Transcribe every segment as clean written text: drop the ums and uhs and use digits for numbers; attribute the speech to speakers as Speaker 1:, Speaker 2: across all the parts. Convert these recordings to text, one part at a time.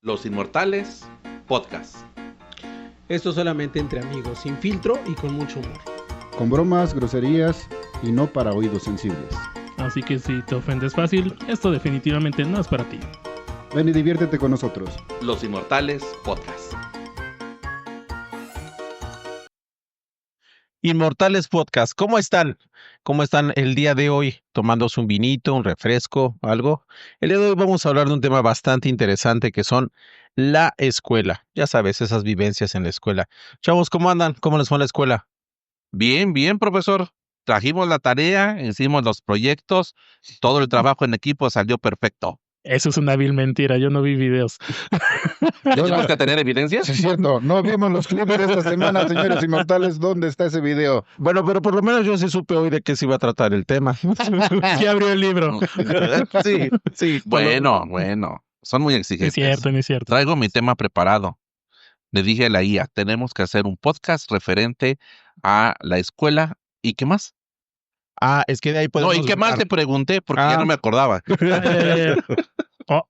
Speaker 1: Los Inmortales Podcast.
Speaker 2: Esto solamente entre amigos, sin filtro y con mucho humor.
Speaker 3: Con bromas, groserías y no para oídos sensibles.
Speaker 4: Así que si te ofendes fácil, esto definitivamente no es para ti.
Speaker 3: Ven y diviértete con nosotros.
Speaker 1: Los Inmortales Podcast.
Speaker 5: Inmortales Podcast, ¿cómo están? ¿Cómo están el día de hoy? Tomándose un vinito, un refresco, algo. El día de hoy vamos a hablar de un tema bastante interesante que son la escuela. Ya sabes, esas vivencias en la escuela. Chavos, ¿cómo andan? ¿Cómo les fue en la escuela?
Speaker 1: Bien, profesor. Trajimos la tarea, hicimos los proyectos, todo el trabajo en equipo salió perfecto.
Speaker 4: Eso es una vil mentira, yo no vi videos.
Speaker 1: ¿Tenemos que tener evidencias?
Speaker 3: Es cierto, no vimos los clips de esta semana, señores inmortales. ¿Dónde está ese video?
Speaker 5: Bueno, pero por lo menos yo sí supe hoy de qué se iba a tratar el tema.
Speaker 4: ¿Quién abrió el libro?
Speaker 5: Sí.
Speaker 1: Bueno. Son muy
Speaker 4: No
Speaker 1: exigentes.
Speaker 4: es cierto.
Speaker 1: Traigo mi tema preparado. Le dije a la IA, tenemos que hacer un podcast referente a la escuela. ¿Y qué más?
Speaker 5: Es que de ahí podemos...
Speaker 1: No, ¿y qué más te pregunté? Porque ya no me acordaba.
Speaker 4: No.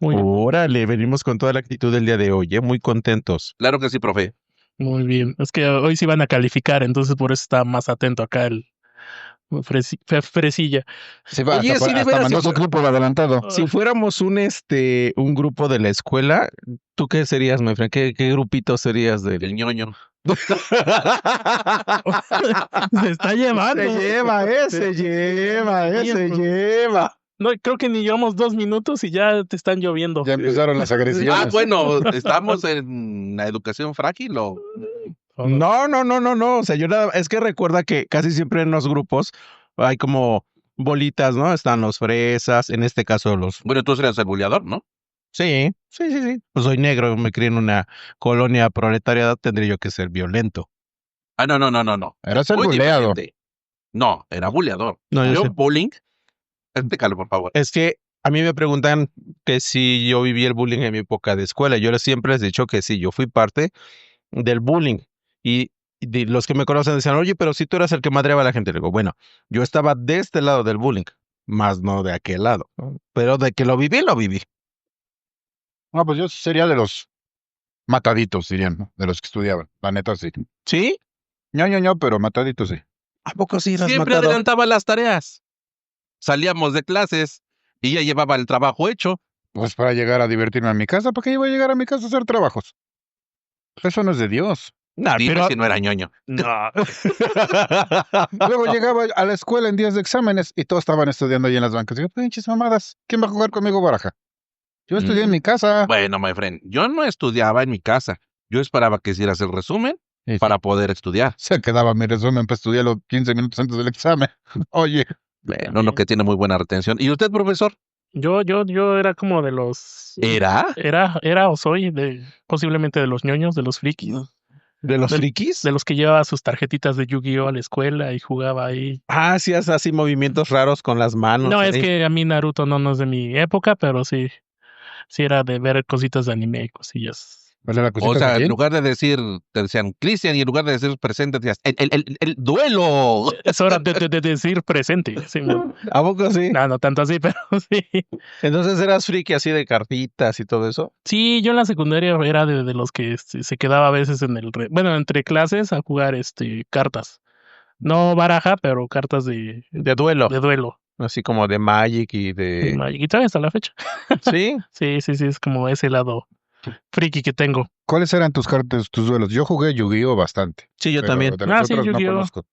Speaker 4: Muy bien.
Speaker 5: Órale, venimos con toda la actitud del día de hoy, muy contentos.
Speaker 1: Claro que sí, profe.
Speaker 4: Muy bien. Es que hoy sí van a calificar, entonces por eso está más atento acá el fresilla.
Speaker 3: Se va,
Speaker 5: Oye,
Speaker 3: hasta,
Speaker 5: sí, de
Speaker 3: hasta
Speaker 5: veras,
Speaker 3: mandó
Speaker 5: sí
Speaker 3: su clip por adelantado.
Speaker 5: Si fuéramos un grupo de la escuela, ¿tú qué serías, my friend? ¿Qué grupito serías
Speaker 1: El
Speaker 5: del
Speaker 1: ñoño.
Speaker 4: Se está llevando.
Speaker 5: Se lleva.
Speaker 4: No, creo que ni llevamos 2 minutos y ya te están lloviendo.
Speaker 3: Ya empezaron las agresiones.
Speaker 1: Bueno, ¿estamos en la educación frágil o...?
Speaker 5: No. O sea, es que recuerda que casi siempre en los grupos hay como bolitas, ¿no? Están los fresas, en este caso los...
Speaker 1: Bueno, tú serías el buleador, ¿no?
Speaker 5: Sí. Pues soy negro, me crié en una colonia proletariada, tendría yo que ser violento.
Speaker 1: No.
Speaker 3: Eras el
Speaker 1: Muy
Speaker 3: buleado.
Speaker 1: diferente. No, era buleador.
Speaker 5: No, yo sé.
Speaker 1: Bullying. Explícalo, por favor.
Speaker 5: Es que a mí me preguntan que si yo viví el bullying en mi época de escuela. Yo siempre les he dicho que sí, yo fui parte del bullying. Y los que me conocen decían, oye, pero si tú eras el que madreaba a la gente. Le digo, bueno, yo estaba de este lado del bullying, más no de aquel lado, ¿no? Pero de que lo viví.
Speaker 3: No, pues yo sería de los mataditos, dirían, ¿no? De los que estudiaban. La neta, sí.
Speaker 5: ¿Sí?
Speaker 3: No, pero mataditos sí.
Speaker 5: ¿A poco sí eras
Speaker 1: Siempre
Speaker 5: matado?
Speaker 1: adelantaba las tareas. Salíamos de clases y ya llevaba el trabajo hecho.
Speaker 3: Pues para llegar a divertirme en mi casa, ¿para qué iba a llegar a mi casa a hacer trabajos? Eso no es de Dios.
Speaker 5: No,
Speaker 1: Dime
Speaker 5: pero...
Speaker 1: si no era ñoño.
Speaker 5: No.
Speaker 3: Luego llegaba a la escuela en días de exámenes y todos estaban estudiando ahí en las bancas. Digo, pinches mamadas, ¿quién va a jugar conmigo baraja? Yo estudié en mi casa.
Speaker 1: Bueno, my friend, yo no estudiaba en mi casa. Yo esperaba que hicieras el resumen
Speaker 3: Y
Speaker 1: para poder estudiar.
Speaker 3: se quedaba mi resumen para estudiar los 15 minutos antes del examen. Oye,
Speaker 1: Bueno, lo que tiene muy buena retención. ¿Y usted, profesor?
Speaker 4: Yo era como de los...
Speaker 1: ¿Era?
Speaker 4: Era o soy posiblemente de los ñoños, de los frikis.
Speaker 5: ¿De los frikis?
Speaker 4: De los que llevaba sus tarjetitas de Yu-Gi-Oh a la escuela y jugaba ahí.
Speaker 5: Hacías así movimientos raros con las manos.
Speaker 4: No, es que a mí Naruto no es de mi época, pero sí era de ver cositas de anime y cosillas.
Speaker 3: ¿cuál era la cosita
Speaker 1: O sea,
Speaker 3: de
Speaker 1: en
Speaker 3: quién?
Speaker 1: lugar de decir, te decían Cristian, y en lugar de decir presente, decías, el duelo.
Speaker 4: Es hora de decir presente. Sí, no,
Speaker 5: ¿A poco sí?
Speaker 4: no tanto así, pero sí.
Speaker 5: Entonces eras friki así de cartitas y todo eso.
Speaker 4: Sí, yo en la secundaria era de los que se quedaba a veces entre clases a jugar cartas. No baraja, pero cartas de
Speaker 5: De duelo.
Speaker 4: duelo.
Speaker 5: Así como de Magic y
Speaker 4: Y
Speaker 5: de...
Speaker 4: y todavía hasta la fecha.
Speaker 5: ¿Sí?
Speaker 4: Sí, es como ese lado friki que tengo.
Speaker 3: ¿Cuáles eran tus cartas, tus duelos? Yo jugué Yu-Gi-Oh bastante.
Speaker 5: Sí, yo
Speaker 3: pero
Speaker 5: también.
Speaker 3: de los
Speaker 4: Sí,
Speaker 3: otros no
Speaker 4: Yu-Gi-Oh.
Speaker 3: conozco.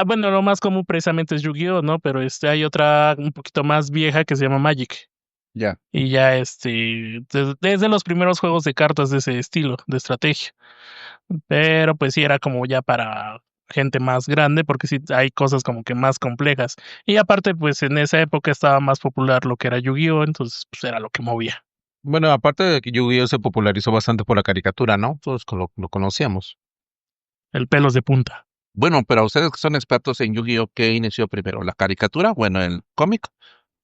Speaker 4: Bueno, lo más común precisamente es Yu-Gi-Oh, ¿no? Pero hay otra un poquito más vieja que se llama Magic.
Speaker 3: Ya.
Speaker 4: Y ya desde los primeros juegos de cartas de ese estilo, de estrategia. Pero pues sí era como ya para gente más grande, porque sí hay cosas como que más complejas. Y aparte, pues en esa época estaba más popular lo que era Yu-Gi-Oh, entonces pues era lo que movía.
Speaker 5: Bueno, aparte de que Yu-Gi-Oh se popularizó bastante por la caricatura, ¿no? Todos lo conocíamos.
Speaker 4: El pelos de punta.
Speaker 1: Bueno, pero ustedes que son expertos en Yu-Gi-Oh, ¿qué inició primero? ¿La caricatura, bueno, el cómic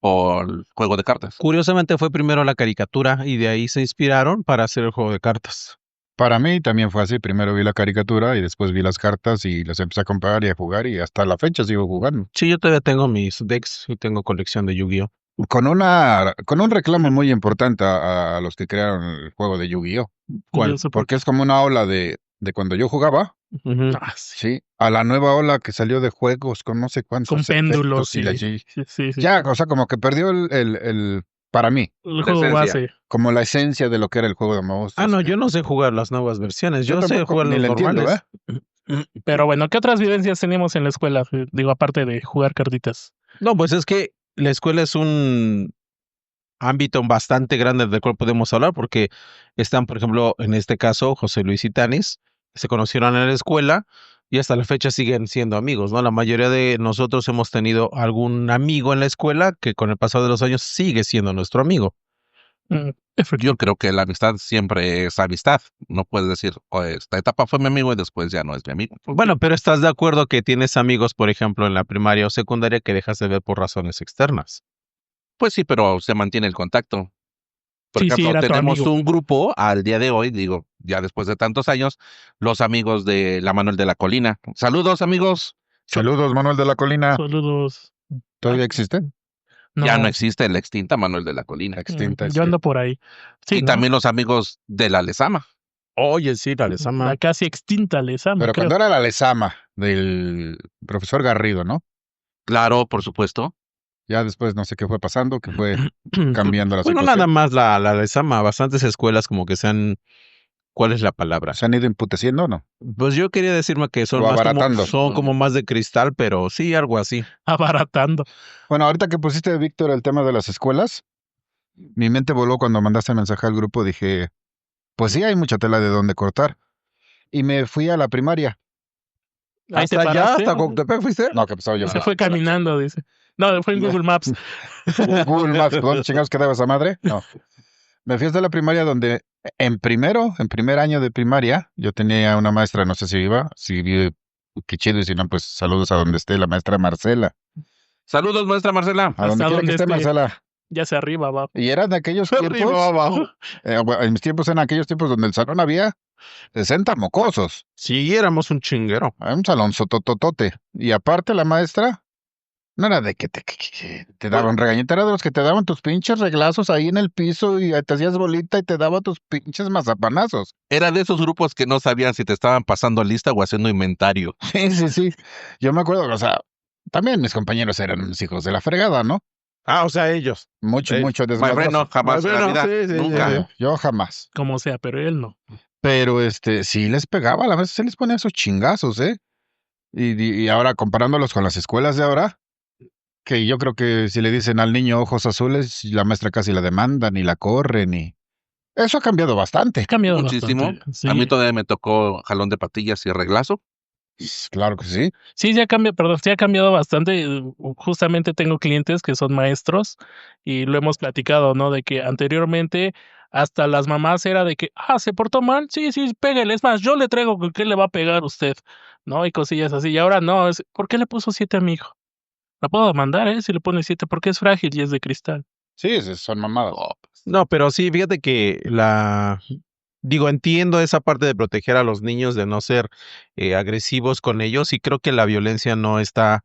Speaker 1: o el juego de cartas?
Speaker 5: Curiosamente fue primero la caricatura y de ahí se inspiraron para hacer el juego de cartas.
Speaker 3: Para mí también fue así. Primero vi la caricatura y después vi las cartas y las empecé a comprar y a jugar y hasta la fecha sigo jugando.
Speaker 5: Sí, yo todavía tengo mis decks y tengo colección de Yu-Gi-Oh.
Speaker 3: con un reclamo muy importante a los que crearon el juego de Yu-Gi-Oh!
Speaker 5: ¿Cuál?
Speaker 4: Yo sé por
Speaker 3: Porque es como una ola de cuando yo jugaba,
Speaker 5: Ujú.
Speaker 4: sí.
Speaker 3: sí, a la nueva ola que salió de juegos con no sé cuántos
Speaker 4: Con péndulos
Speaker 3: efectos y la
Speaker 4: sí, sí.
Speaker 3: ya, o sea, como que perdió para mí,
Speaker 4: El juego
Speaker 1: esencia.
Speaker 4: base.
Speaker 3: como la esencia de lo que era el juego de monstruos.
Speaker 5: Ah, no, yo no sé jugar las nuevas versiones. Yo sé
Speaker 3: tampoco,
Speaker 5: jugar
Speaker 3: ni
Speaker 5: los
Speaker 3: le entiendo,
Speaker 5: normales.
Speaker 4: Pero bueno, ¿qué otras vivencias teníamos en la escuela? Digo, aparte de jugar cartitas.
Speaker 5: No, pues es que la escuela es un ámbito bastante grande del cual podemos hablar, porque están, por ejemplo, en este caso, José Luis y Tanis, se conocieron en la escuela y hasta la fecha siguen siendo amigos, ¿no? La mayoría de nosotros hemos tenido algún amigo en la escuela que con el paso de los años sigue siendo nuestro amigo.
Speaker 1: Yo creo que la amistad siempre es amistad. No puedes decir, esta etapa fue mi amigo y después ya no es mi amigo.
Speaker 5: Bueno, pero ¿estás de acuerdo que tienes amigos, por ejemplo, en la primaria o secundaria que dejas de ver por razones externas?
Speaker 1: Pues sí, pero se mantiene el contacto. Por
Speaker 4: Sí,
Speaker 1: ejemplo,
Speaker 4: era tu
Speaker 1: tenemos
Speaker 4: amigo.
Speaker 1: un grupo al día de hoy, digo, ya después de tantos años, los amigos de la Manuel de la Colina. Saludos, amigos.
Speaker 3: Saludos, Manuel de la Colina.
Speaker 4: Saludos.
Speaker 3: ¿Todavía existe?
Speaker 1: Ya no existe la extinta Manuel de la Colina.
Speaker 3: Extinta.
Speaker 4: Yo
Speaker 3: sí.
Speaker 4: ando por ahí. Sí,
Speaker 1: Y
Speaker 4: ¿no?
Speaker 1: también los amigos de la Lezama.
Speaker 5: Oye, sí, la Lezama.
Speaker 4: La casi extinta Lezama,
Speaker 3: Pero
Speaker 4: creo.
Speaker 3: cuando era la Lezama del profesor Garrido, ¿no?
Speaker 1: Claro, por supuesto.
Speaker 3: Ya después no sé qué fue pasando, que fue cambiando la
Speaker 5: Bueno,
Speaker 3: situación.
Speaker 5: nada más la Lezama, bastantes escuelas como que se han... ¿Cuál es la palabra?
Speaker 3: ¿Se han ido emputeciendo o no?
Speaker 5: Pues yo quería decirme que son
Speaker 3: O
Speaker 5: más como,
Speaker 3: abaratando.
Speaker 5: son como más de cristal, pero sí, algo así.
Speaker 4: Abaratando.
Speaker 3: Bueno, ahorita que pusiste, Víctor, el tema de las escuelas, mi mente voló cuando mandaste el mensaje al grupo. Dije, pues sí, hay mucha tela de dónde cortar. Y me fui a la primaria.
Speaker 4: Ahí te
Speaker 5: ¿Hasta allá?
Speaker 4: paraste.
Speaker 5: ¿Hasta Coctepec fuiste?
Speaker 3: No, que pasaba yo.
Speaker 4: Se fue caminando, dice. No, fue en Google Maps.
Speaker 3: Google Maps, ¿dónde chingados quedaba esa madre? No. Me fui hasta la primaria donde en primer año de primaria, yo tenía una maestra, no sé si viva, si vive, qué chido, y si no, pues saludos a donde esté la maestra Marcela.
Speaker 1: Saludos, maestra Marcela.
Speaker 3: A donde
Speaker 4: Hasta
Speaker 3: quiera que
Speaker 4: donde
Speaker 3: esté
Speaker 4: esté.
Speaker 3: Marcela.
Speaker 4: Ya sea arriba, abajo.
Speaker 3: Y eran de aquellos tiempos,
Speaker 5: Arriba, abajo.
Speaker 3: bueno, en mis tiempos eran aquellos tiempos donde el salón había 60 mocosos.
Speaker 5: Sí, éramos un chinguero.
Speaker 3: Un salón sotototote. Y aparte la maestra, no era de que te daba un regañito, era de los que te daban tus pinches reglazos ahí en el piso y te hacías bolita y te daba tus pinches mazapanazos.
Speaker 1: Era de esos grupos que no sabían si te estaban pasando lista o haciendo inventario.
Speaker 3: Sí. Yo me acuerdo, o sea, también mis compañeros eran unos hijos de la fregada, ¿no?
Speaker 5: Ah, o sea, ellos.
Speaker 3: Mucho
Speaker 5: Sí.
Speaker 3: desmadroso.
Speaker 1: Maifreno, jamás en la
Speaker 5: Maifreno,
Speaker 1: vida.
Speaker 5: sí,
Speaker 1: Nunca.
Speaker 5: sí.
Speaker 3: Yo jamás.
Speaker 4: Como sea, pero él no.
Speaker 3: Pero sí les pegaba, a la vez se les ponía esos chingazos, ¿eh? Y ahora comparándolos con las escuelas de ahora, que yo creo que si le dicen al niño ojos azules, la maestra casi la demanda, ni la corre, ni... Eso ha cambiado bastante.
Speaker 4: Ha cambiado
Speaker 1: Muchísimo.
Speaker 4: bastante. Sí.
Speaker 1: A mí todavía me tocó jalón de patillas y reglazo.
Speaker 3: Claro que sí.
Speaker 4: Sí, sí ha cambiado bastante. Justamente tengo clientes que son maestros y lo hemos platicado, ¿no? De que anteriormente hasta las mamás era de que, se portó mal, sí, pégale, es más, yo le traigo con qué le va a pegar usted, ¿no? Y cosillas así. Y ahora no, ¿por qué le puso 7 a mi hijo? La puedo mandar, si le pone 7 porque es frágil y es de cristal.
Speaker 3: Sí, son mamadas.
Speaker 5: No, pero sí, fíjate que digo, entiendo esa parte de proteger a los niños, de no ser agresivos con ellos, y creo que la violencia no está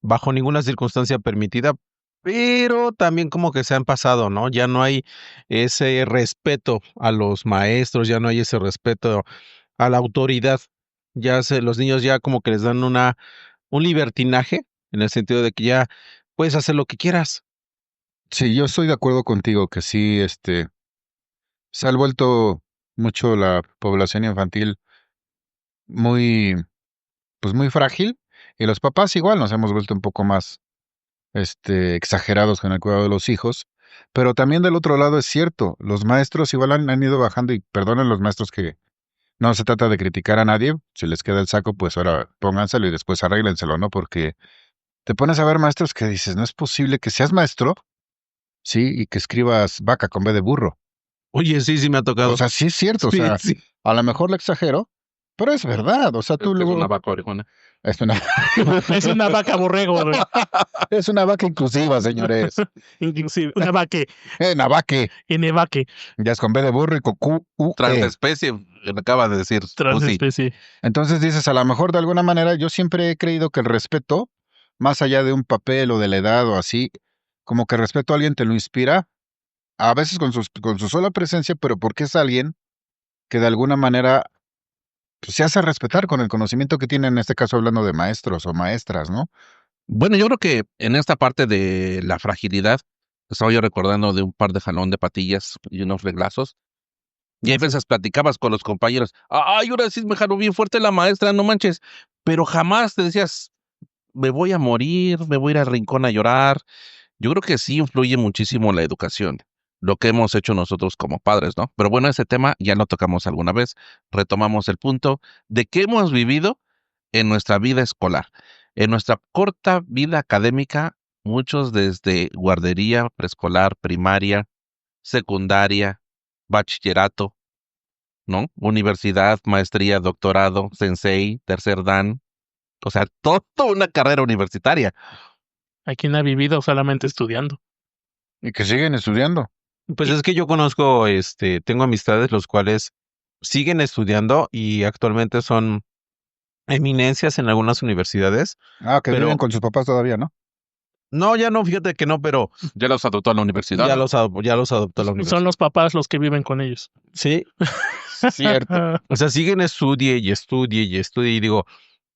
Speaker 5: bajo ninguna circunstancia permitida, pero también como que se han pasado, ¿no? Ya no hay ese respeto a los maestros, ya no hay ese respeto a la autoridad. Los niños ya como que les dan un libertinaje, en el sentido de que ya puedes hacer lo que quieras.
Speaker 3: Sí, yo estoy de acuerdo contigo que sí, se ha vuelto mucho la población infantil muy, pues muy frágil, y los papás igual nos hemos vuelto un poco más, exagerados con el cuidado de los hijos, pero también del otro lado es cierto, los maestros igual han ido bajando, y perdonen los maestros que no se trata de criticar a nadie, si les queda el saco, pues ahora pónganselo y después arréglenselo, ¿no? Porque te pones a ver maestros que dices, no es posible que seas maestro, sí, y que escribas vaca con B de burro.
Speaker 5: Oye, sí me ha tocado.
Speaker 3: O sea, sí es cierto,
Speaker 5: Sí,
Speaker 3: o sea,
Speaker 5: sí.
Speaker 3: a lo mejor lo exagero, pero es verdad, o sea, tú
Speaker 1: Es
Speaker 3: luego...
Speaker 1: una vaca orejona.
Speaker 3: Es una...
Speaker 4: Es una vaca borrego, güey.
Speaker 3: es una vaca inclusiva, señores.
Speaker 4: Inclusive, una vaca
Speaker 3: Navaque,
Speaker 4: en vaque,
Speaker 3: ya es con B de burro y con Q, U, E.
Speaker 1: Transespecie, acaba de decir. Pussy.
Speaker 4: transespecie.
Speaker 3: Entonces dices, a lo mejor de alguna manera, yo siempre he creído que el respeto, más allá de un papel o de la edad o así, como que respeto a alguien te lo inspira, a veces con su sola presencia, pero porque es alguien que de alguna manera pues, se hace respetar con el conocimiento que tiene, en este caso hablando de maestros o maestras, ¿no?
Speaker 1: Bueno, yo creo que en esta parte de la fragilidad, estaba yo recordando de un par de jalón de patillas y unos reglazos. Y a veces platicabas con los compañeros, ay, ahora sí me jaló bien fuerte la maestra, no manches. Pero jamás te decías, me voy a morir, me voy a ir al rincón a llorar. Yo creo que sí influye muchísimo la educación, lo que hemos hecho nosotros como padres, ¿no? Pero bueno, ese tema ya lo tocamos alguna vez. Retomamos el punto de qué hemos vivido en nuestra vida escolar. En nuestra corta vida académica, muchos desde guardería, preescolar, primaria, secundaria, bachillerato, ¿no? Universidad, maestría, doctorado, sensei, tercer dan, o sea, toda una carrera universitaria.
Speaker 4: Hay quien ha vivido solamente estudiando.
Speaker 3: Y que siguen estudiando.
Speaker 5: Pues es que yo conozco, tengo amistades los cuales siguen estudiando y actualmente son eminencias en algunas universidades.
Speaker 3: Ah, que
Speaker 5: Pero-
Speaker 3: viven con sus papás todavía, ¿no?
Speaker 5: No, ya no, fíjate que no, pero
Speaker 1: Ya los adoptó a la universidad.
Speaker 5: ya los adoptó la universidad.
Speaker 4: Son los papás los que viven con ellos.
Speaker 5: Sí,
Speaker 3: Cierto.
Speaker 5: o sea, siguen estudie y estudie y estudie y digo,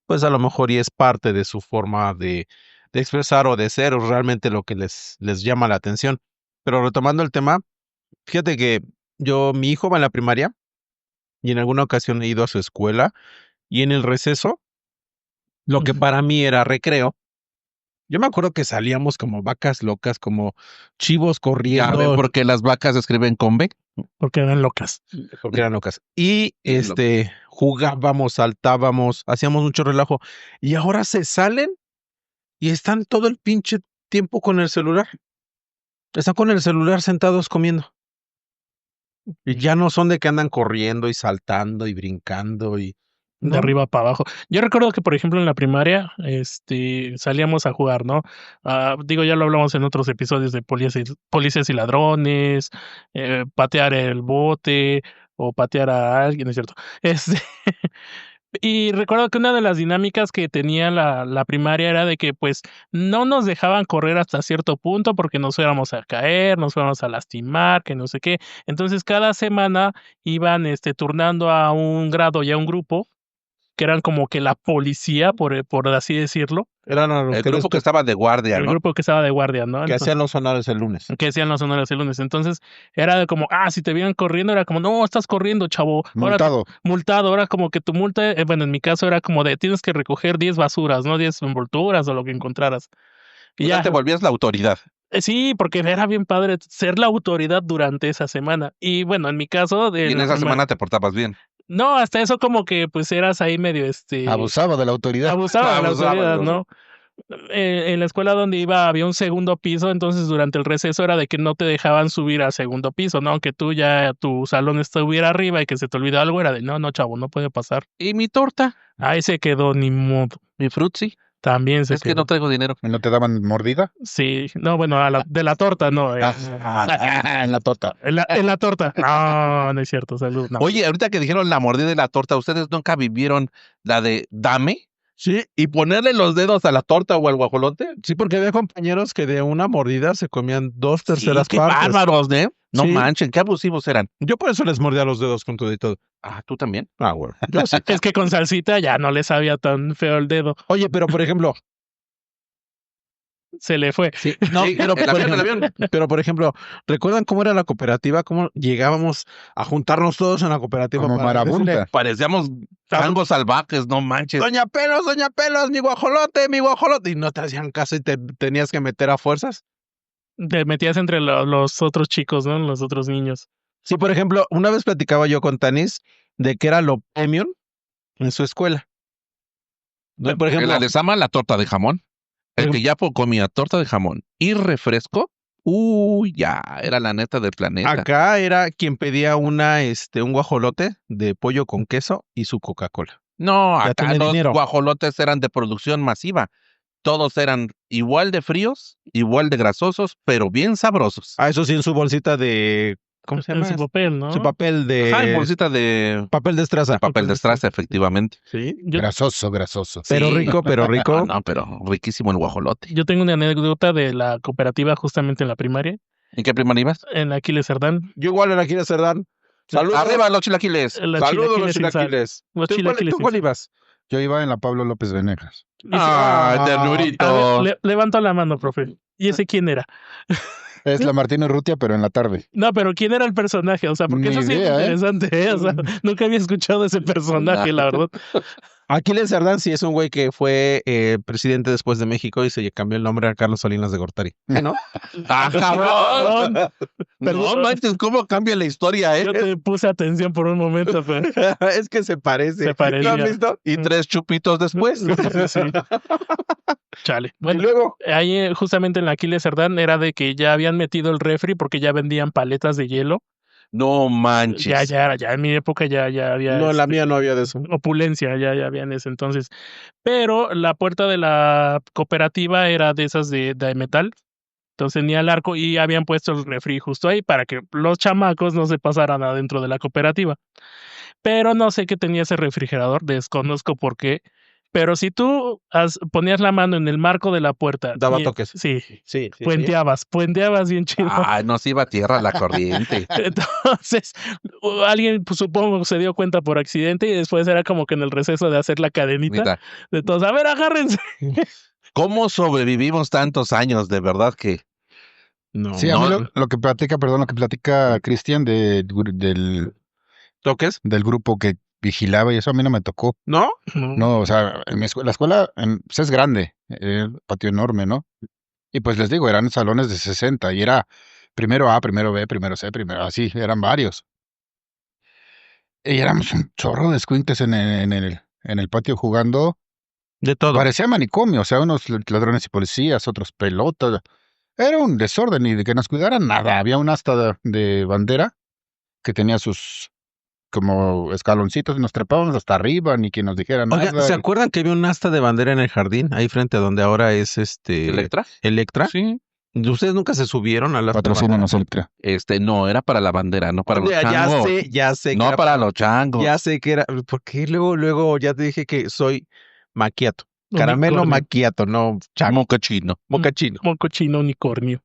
Speaker 5: pues a lo mejor y es parte de su forma de expresar o de ser o realmente lo que les llama la atención. Pero retomando el tema, fíjate que mi hijo va en la primaria y en alguna ocasión he ido a su escuela y en el receso, lo que
Speaker 4: Ujú.
Speaker 5: para mí era recreo, yo me acuerdo que salíamos como vacas locas, como chivos
Speaker 1: Ya
Speaker 5: corriendo.
Speaker 1: ven por qué las vacas se escriben con B.
Speaker 4: Porque eran locas.
Speaker 5: Porque eran locas. Y
Speaker 1: Lo-
Speaker 5: jugábamos, saltábamos, hacíamos mucho relajo. Y ahora se salen y están todo el pinche tiempo con el celular. Están con el celular sentados comiendo. Y ya no son de que andan corriendo y saltando y brincando y.
Speaker 4: De
Speaker 5: No.
Speaker 4: arriba para abajo. Yo recuerdo que, por ejemplo, en la primaria, salíamos a jugar, ¿no? Digo, ya lo hablamos en otros episodios de policías y ladrones, patear el bote o patear a alguien, ¿no es cierto? Este, y recuerdo que una de las dinámicas que tenía la primaria era de que, pues, no nos dejaban correr hasta cierto punto porque nos fuéramos a caer, nos fuéramos a lastimar, que no sé qué. Entonces, cada semana iban, turnando a un grado y a un grupo que eran como que la policía, por así decirlo,
Speaker 5: Eran a los
Speaker 1: El
Speaker 5: que,
Speaker 1: grupo que estaba de guardia,
Speaker 4: el
Speaker 1: ¿no?
Speaker 4: grupo que estaba de guardia, ¿no?
Speaker 5: que hacían los sonores el lunes.
Speaker 4: Que hacían los honores el lunes. Entonces, era de como, si te vieran corriendo, era como, no, estás corriendo, chavo. Ahora,
Speaker 3: Multado.
Speaker 4: multado, ahora como que tu multa, bueno, en mi caso era como de, tienes que recoger 10 basuras, ¿no? 10 envolturas o lo que encontraras. Y
Speaker 1: Ya
Speaker 4: ya,
Speaker 1: te volvías la autoridad.
Speaker 4: sí, porque era bien padre ser la autoridad durante esa semana. Y bueno, en mi caso,
Speaker 1: Y en esa semana te portabas bien.
Speaker 4: no, hasta eso como que pues eras ahí medio
Speaker 3: Abusaba de la autoridad.
Speaker 4: abusaba de la
Speaker 1: Abusaba,
Speaker 4: autoridad,
Speaker 1: ¿no?
Speaker 4: ¿no? En la escuela donde iba había un segundo piso, entonces durante el receso era de que no te dejaban subir al segundo piso, ¿no? Aunque tú ya tu salón estuviera arriba y que se te olvidó algo, era de no, no, chavo, no puede pasar.
Speaker 1: ¿Y mi torta?
Speaker 4: Ahí se quedó, ni modo.
Speaker 1: ¿Mi frutzi?
Speaker 4: También se
Speaker 1: Es que
Speaker 4: quedó.
Speaker 1: no traigo dinero.
Speaker 3: ¿Y no te daban mordida?
Speaker 4: Sí, no, bueno, de la torta, no.
Speaker 3: En la torta.
Speaker 4: En la torta. No, no es cierto, salud. No.
Speaker 1: Oye, ahorita que dijeron la mordida de la torta, ¿ustedes nunca vivieron la de dame?
Speaker 5: Sí,
Speaker 1: ¿Y ponerle los dedos a la torta o al guajolote?
Speaker 5: sí, porque había compañeros que de una mordida se comían 2/3
Speaker 1: Sí, qué
Speaker 5: partes.
Speaker 1: bárbaros, ¿eh? No
Speaker 5: Sí.
Speaker 1: manchen, qué abusivos eran.
Speaker 5: Yo por eso les mordía los dedos con todo y todo.
Speaker 1: Ah, ¿tú también?
Speaker 5: Ah, bueno. Yo sí.
Speaker 4: Es que con salsita ya no le sabía tan feo el dedo.
Speaker 5: Oye, pero por ejemplo,
Speaker 4: Se le fue.
Speaker 5: no,
Speaker 1: Sí,
Speaker 5: pero,
Speaker 1: el
Speaker 5: por
Speaker 1: avión, el
Speaker 5: ejemplo,
Speaker 1: avión.
Speaker 5: pero por ejemplo, ¿recuerdan cómo era la cooperativa? ¿Cómo llegábamos a juntarnos todos en la cooperativa?
Speaker 3: Como
Speaker 5: para decirle,
Speaker 3: marabunta.
Speaker 1: Parecíamos tangos salvajes, no manches.
Speaker 5: Doña Pelos, mi guajolote, mi guajolote. Y no te hacían caso y te tenías que meter a fuerzas.
Speaker 4: Te metías entre los otros chicos, ¿no? Los otros niños.
Speaker 5: Sí, por ejemplo, una vez platicaba yo con Tanis de que era lo premium en su escuela. No, por ejemplo,
Speaker 1: La desama la torta de jamón. El que ya comía torta de jamón y refresco, ya, era la neta del planeta.
Speaker 5: acá era quien pedía un guajolote de pollo con queso y su Coca-Cola.
Speaker 1: No,
Speaker 5: Ya
Speaker 1: acá
Speaker 5: tenía
Speaker 1: los
Speaker 5: dinero.
Speaker 1: guajolotes eran de producción masiva. Todos eran igual de fríos, igual de grasosos, pero bien sabrosos.
Speaker 5: Ah, eso sí, en su bolsita de ¿cómo se
Speaker 4: En
Speaker 5: llama?
Speaker 4: su papel, ¿no?
Speaker 5: Su papel
Speaker 1: Ajá, en
Speaker 5: de
Speaker 1: bolsita de
Speaker 5: papel de estraza.
Speaker 1: papel de estraza, efectivamente.
Speaker 5: Sí.
Speaker 4: Yo,
Speaker 3: Grasoso, grasoso.
Speaker 5: Pero
Speaker 1: Sí.
Speaker 5: rico, pero
Speaker 1: No,
Speaker 5: rico.
Speaker 1: no, pero riquísimo el guajolote.
Speaker 4: yo tengo una anécdota de la cooperativa justamente en la primaria,
Speaker 1: ¿En qué primaria ibas?
Speaker 4: en la Aquiles Cerdán.
Speaker 5: Yo igual era Aquiles Cerdán. Saludos.
Speaker 1: Arriba los chilaquiles.
Speaker 4: Los
Speaker 5: Saludos los
Speaker 4: chilaquiles sin sal.
Speaker 5: chilaquiles.
Speaker 4: Los
Speaker 5: ¿Tú
Speaker 4: chilaquiles
Speaker 5: cuál
Speaker 4: sin sal.
Speaker 5: ibas?
Speaker 3: Yo iba en la Pablo López Venegas.
Speaker 1: Ah,
Speaker 4: A
Speaker 1: ternurito.
Speaker 4: ver, levanto la mano, profe. ¿Y ese quién era?
Speaker 3: Es la Martínez Rutia, pero en la tarde.
Speaker 4: No, pero ¿quién era el personaje? O sea, porque
Speaker 3: Ni
Speaker 4: eso sí es
Speaker 3: idea, ¿eh?
Speaker 4: interesante, ¿eh? O sea, nunca había escuchado ese personaje, la verdad.
Speaker 5: Aquiles Cerdán sí es un güey que fue presidente después de México y se cambió el nombre a Carlos Salinas de Gortari. ¿No?
Speaker 1: ¡Ah, cabrón!
Speaker 4: Perdón,
Speaker 1: No manches, ¿cómo cambia la historia,
Speaker 4: yo te puse atención por un momento, pero
Speaker 5: Es que se parece.
Speaker 4: Se parecía.
Speaker 5: ¿Lo has visto?
Speaker 1: Y 3 chupitos después.
Speaker 4: sí. Chale.
Speaker 5: Y
Speaker 4: Bueno,
Speaker 5: luego,
Speaker 4: ahí justamente en la Aquiles Cerdán era de que ya habían metido el refri porque ya vendían paletas de hielo.
Speaker 1: No manches.
Speaker 4: Ya en mi época ya había
Speaker 5: no, en la mía no había de eso.
Speaker 4: opulencia, ya había en ese entonces. Pero la puerta de la cooperativa era de esas de metal. Entonces tenía el arco y habían puesto el refri justo ahí para que los chamacos no se pasaran adentro de la cooperativa. Pero no sé qué tenía ese refrigerador, desconozco por qué. Pero si tú ponías la mano en el marco de la puerta.
Speaker 5: Daba toques.
Speaker 4: Sí,
Speaker 5: Sí.
Speaker 4: puenteabas bien chido.
Speaker 1: Ah, no se iba a tierra la corriente.
Speaker 4: Entonces, alguien, pues, supongo, se dio cuenta por accidente y después era como que en el receso de hacer la cadenita
Speaker 1: Mira,
Speaker 4: de todos, a ver, agárrense.
Speaker 1: ¿cómo sobrevivimos tantos años? De verdad que
Speaker 5: No.
Speaker 3: Sí, a
Speaker 1: No.
Speaker 3: mí lo que platica Cristian del
Speaker 5: ¿Toques?
Speaker 3: grupo que vigilaba y eso a mí no me tocó.
Speaker 5: ¿No?
Speaker 3: No, o sea, en mi la escuela pues es grande, patio enorme, ¿no? Y pues les digo, eran salones de 60 y era primero A, primero B, primero C, primero así, eran varios. Y éramos un chorro de escuincles en el patio jugando.
Speaker 5: De todo.
Speaker 3: Parecía manicomio, o sea, unos ladrones y policías, otros pelotas. Era un desorden y de que nos cuidaran nada. Había un asta de bandera que tenía sus como escaloncitos y nos trepábamos hasta arriba, ni quien nos dijera
Speaker 5: Oiga,
Speaker 3: nada.
Speaker 5: ¿se acuerdan que había un asta de bandera en el jardín? Ahí frente a donde ahora es
Speaker 1: ¿Electra?
Speaker 5: Electra.
Speaker 1: Sí.
Speaker 5: ¿Ustedes nunca se subieron a la
Speaker 3: Patrocínanos, Electra.
Speaker 1: No, era para la bandera, no para los changos.
Speaker 5: Ya sé. que
Speaker 1: No
Speaker 5: era
Speaker 1: para los changos.
Speaker 5: Ya sé que era. Porque luego ya te dije que soy macchiato. Caramelo
Speaker 4: Unicornio.
Speaker 5: macchiato, no chango.
Speaker 1: Mocachino.
Speaker 5: Mocachino.
Speaker 4: Mocochino unicornio.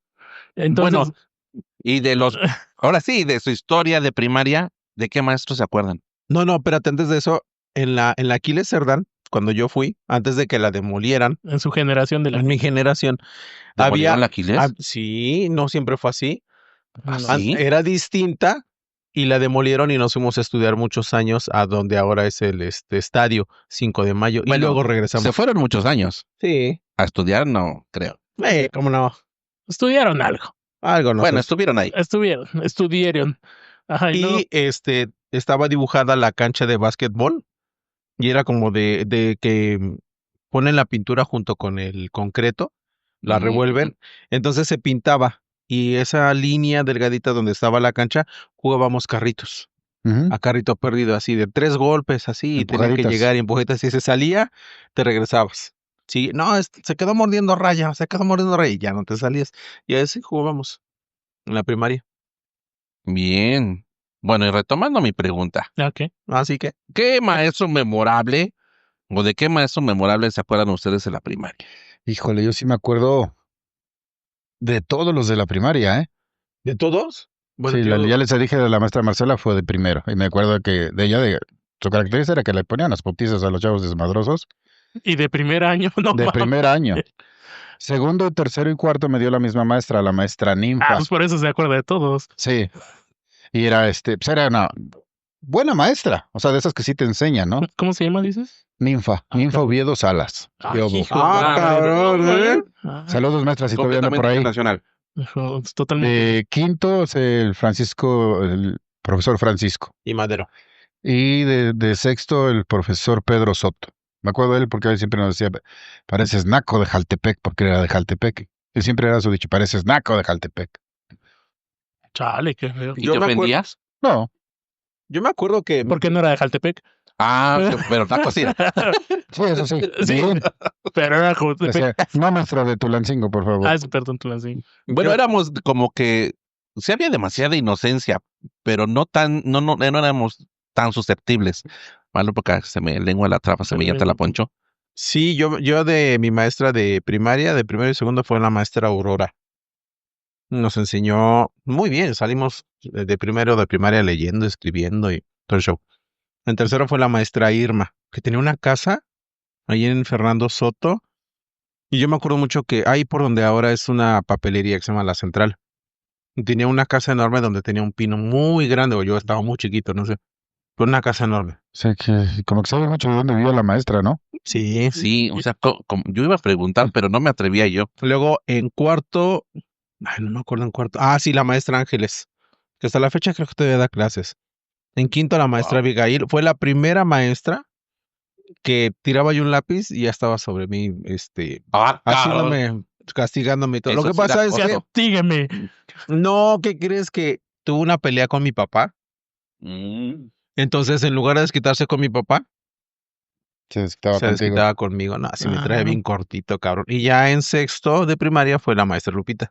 Speaker 4: Entonces,
Speaker 1: Bueno, y de los, ahora sí, de su historia de primaria, ¿de qué maestros se acuerdan?
Speaker 5: No, espérate, antes de eso, en la Aquiles Cerdán, cuando yo fui, antes de que la demolieran,
Speaker 4: en su generación de la
Speaker 5: en mi generación,
Speaker 1: ¿Demolieron
Speaker 5: había.
Speaker 1: la Aquiles?
Speaker 5: Sí, no siempre fue así.
Speaker 1: ¿Ah,
Speaker 4: no,
Speaker 1: sí?
Speaker 5: Era distinta y la demolieron y nos fuimos a estudiar muchos años a donde ahora es el estadio 5 de mayo y
Speaker 1: Bueno,
Speaker 5: luego regresamos.
Speaker 1: Se fueron muchos años.
Speaker 5: Sí,
Speaker 1: A estudiar, no creo.
Speaker 5: cómo no.
Speaker 4: estudiaron algo.
Speaker 5: Algo no
Speaker 1: Bueno,
Speaker 5: sé.
Speaker 1: estuvieron ahí.
Speaker 4: Estudiaron. Ajá, y luego,
Speaker 5: Y estaba dibujada la cancha de básquetbol y era como de que ponen la pintura junto con el concreto, la
Speaker 1: Mm.
Speaker 5: revuelven, entonces se pintaba y esa línea delgadita donde estaba la cancha jugábamos carritos,
Speaker 3: Ujú.
Speaker 5: a carrito perdido así de 3 golpes así y tenían que
Speaker 3: Empujaditas.
Speaker 5: llegar y empujetas, si se salía te regresabas. Sí, no, se quedó mordiendo raya y ya no te salías. Y así jugábamos en la primaria.
Speaker 1: Bien. Bueno, y retomando mi pregunta,
Speaker 4: ok.
Speaker 5: Así que
Speaker 1: ¿qué maestro memorable o de qué maestro memorable se acuerdan ustedes en la primaria?
Speaker 3: Híjole, yo sí me acuerdo de todos los de la primaria, ¿eh?
Speaker 5: ¿de todos? Bueno,
Speaker 3: Sí, ya les dije de la maestra Marcela fue de primero. Y me acuerdo que de ella, su característica era que le ponían las putizas a los chavos desmadrosos
Speaker 4: Y de primer año, no
Speaker 3: de
Speaker 4: mames.
Speaker 3: primer año. Segundo, tercero y cuarto me dio la misma maestra, la maestra Ninfa.
Speaker 4: Ah, pues por eso se acuerda de todos.
Speaker 3: Sí. Y era pues era una buena maestra. O sea, de esas que sí te enseñan, ¿no?
Speaker 4: ¿Cómo se llama, dices?
Speaker 3: Ninfa Oviedo Salas.
Speaker 4: Ah,
Speaker 3: ¿Qué hubo?
Speaker 4: hijo
Speaker 5: Ah,
Speaker 4: de madre.
Speaker 5: cabrón, ¿eh?
Speaker 4: Ah,
Speaker 3: Saludos, maestra, si todavía anda por ahí.
Speaker 1: internacional.
Speaker 4: hijo, es totalmente.
Speaker 3: De quinto es el profesor Francisco.
Speaker 5: Y Madero.
Speaker 3: Y de sexto el profesor Pedro Soto. Me acuerdo de él porque él siempre nos decía, pareces naco de Jaltepec, porque era de Jaltepec. Él siempre era su dicho, pareces naco de Jaltepec.
Speaker 4: Chale, qué feo.
Speaker 1: ¿Y
Speaker 5: Yo
Speaker 1: te
Speaker 5: me acuerdo-
Speaker 1: ofendías?
Speaker 3: No,
Speaker 5: Yo me acuerdo que
Speaker 4: ¿Por qué no era de Jaltepec?
Speaker 1: Ah, pero taco sí era.
Speaker 3: sí, eso sí.
Speaker 4: Sí.
Speaker 3: Bien.
Speaker 4: Pero era Jaltepec.
Speaker 3: Decía, no, maestro de Tulancingo, por favor.
Speaker 4: Ah, perdón, Tulancingo.
Speaker 1: Bueno,
Speaker 5: Yo-
Speaker 1: éramos como que sí había demasiada inocencia, pero no éramos tan susceptibles. Malo porque se me lengua la traba, se me llanta la poncho.
Speaker 5: Sí, yo de mi maestra de primaria, de primero y segundo, fue la maestra Aurora. Nos enseñó muy bien, salimos de primero de primaria leyendo, escribiendo y todo el show. En tercero fue la maestra Irma, que tenía una casa ahí en Fernando Soto. Y yo me acuerdo mucho que ahí por donde ahora es una papelería que se llama La Central. Tenía una casa enorme donde tenía un pino muy grande, o yo estaba muy chiquito, no sé. Pero una casa enorme.
Speaker 3: O sea, que como que sabe mucho de dónde vivía la maestra, ¿no?
Speaker 5: Sí.
Speaker 1: Sí, o sea, yo iba a preguntar, pero no me atrevía yo.
Speaker 5: Luego en cuarto, ay, no me acuerdo en cuarto. Ah, sí, la maestra Ángeles, que hasta la fecha creo que todavía da clases. En quinto la maestra
Speaker 1: Wow.
Speaker 5: Abigail fue la primera maestra que tiraba yo un lápiz y ya estaba sobre mí,
Speaker 1: Ah, cabrón.
Speaker 5: haciéndome, castigándome y todo. Lo
Speaker 1: Eso
Speaker 5: que
Speaker 1: sí da
Speaker 5: pasa es que,
Speaker 1: acoso.
Speaker 4: Sígueme.
Speaker 5: no, ¿qué crees? Que tuve una pelea con mi papá.
Speaker 1: Mm.
Speaker 5: Entonces, en lugar de desquitarse con mi papá,
Speaker 3: Se desquitaba
Speaker 5: se
Speaker 3: contigo.
Speaker 5: desquitaba conmigo. No, así me trae
Speaker 4: Ah.
Speaker 5: bien cortito, cabrón. Y ya en sexto de primaria fue la maestra Lupita.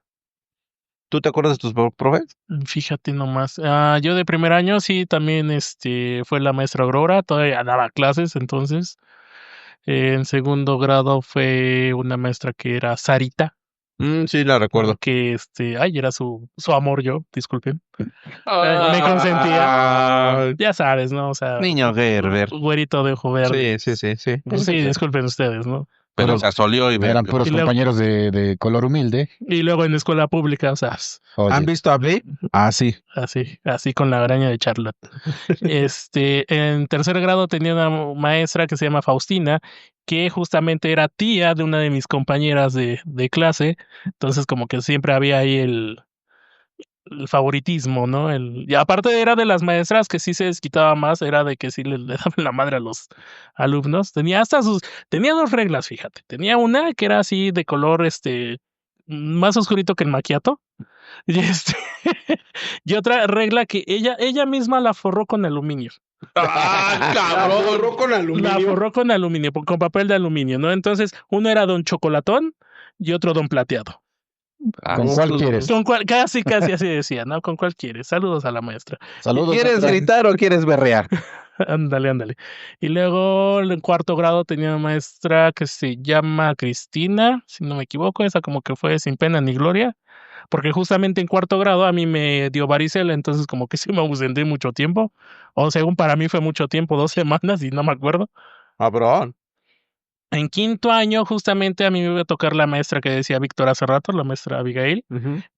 Speaker 5: ¿Tú te acuerdas de tus profes?
Speaker 4: Fíjate nomás. Yo de primer año sí también fue la maestra Aurora, todavía daba clases entonces. En segundo grado fue una maestra que era Sarita,
Speaker 5: Sí, la recuerdo.
Speaker 4: que era su amor yo, disculpen. Me consentía.
Speaker 5: Ay,
Speaker 4: Ya sabes, ¿no? O sea,
Speaker 1: Niño Gerber.
Speaker 4: güerito de ojo verde.
Speaker 5: sí.
Speaker 4: Pues sí, disculpen ustedes, ¿no?
Speaker 1: Pero
Speaker 3: Puros-
Speaker 1: se asolió y
Speaker 3: Eran puros
Speaker 4: Y luego-
Speaker 3: compañeros de color humilde.
Speaker 4: Y luego en escuela pública, o sea,
Speaker 3: Oye,
Speaker 5: ¿Han visto a Blip? Ah, sí.
Speaker 4: así con la araña de Charlotte. En tercer grado tenía una maestra que se llama Faustina, que justamente era tía de una de mis compañeras de clase. Entonces, como que siempre había ahí el favoritismo, ¿no? Y aparte era de las maestras que sí se desquitaba más, era de que sí le daban la madre a los alumnos. Tenía dos reglas, fíjate. Tenía una que era así de color, más oscurito que el macchiato. Y y otra regla que ella misma la forró con aluminio.
Speaker 2: La borró con
Speaker 4: La
Speaker 2: aluminio.
Speaker 4: forró con aluminio, con papel de aluminio, ¿no? Entonces, uno era don chocolatón y otro don plateado.
Speaker 3: ¿con cuál quieres?
Speaker 4: Casi así decía, ¿no? ¿Con cuál quieres? Saludos a la maestra.
Speaker 3: Saludos.
Speaker 5: ¿Quieres
Speaker 3: maestra.
Speaker 5: gritar o quieres berrear?
Speaker 4: Ándale. Y luego en cuarto grado tenía una maestra que se llama Cristina, si no me equivoco, esa como que fue sin pena ni gloria, porque justamente en cuarto grado a mí me dio varicela, entonces como que sí me ausenté mucho tiempo, o según para mí fue mucho tiempo, 2 semanas y no me acuerdo.
Speaker 5: Cabrón.
Speaker 4: En quinto año justamente a mí me iba a tocar la maestra que decía Víctor hace rato, la maestra Abigail,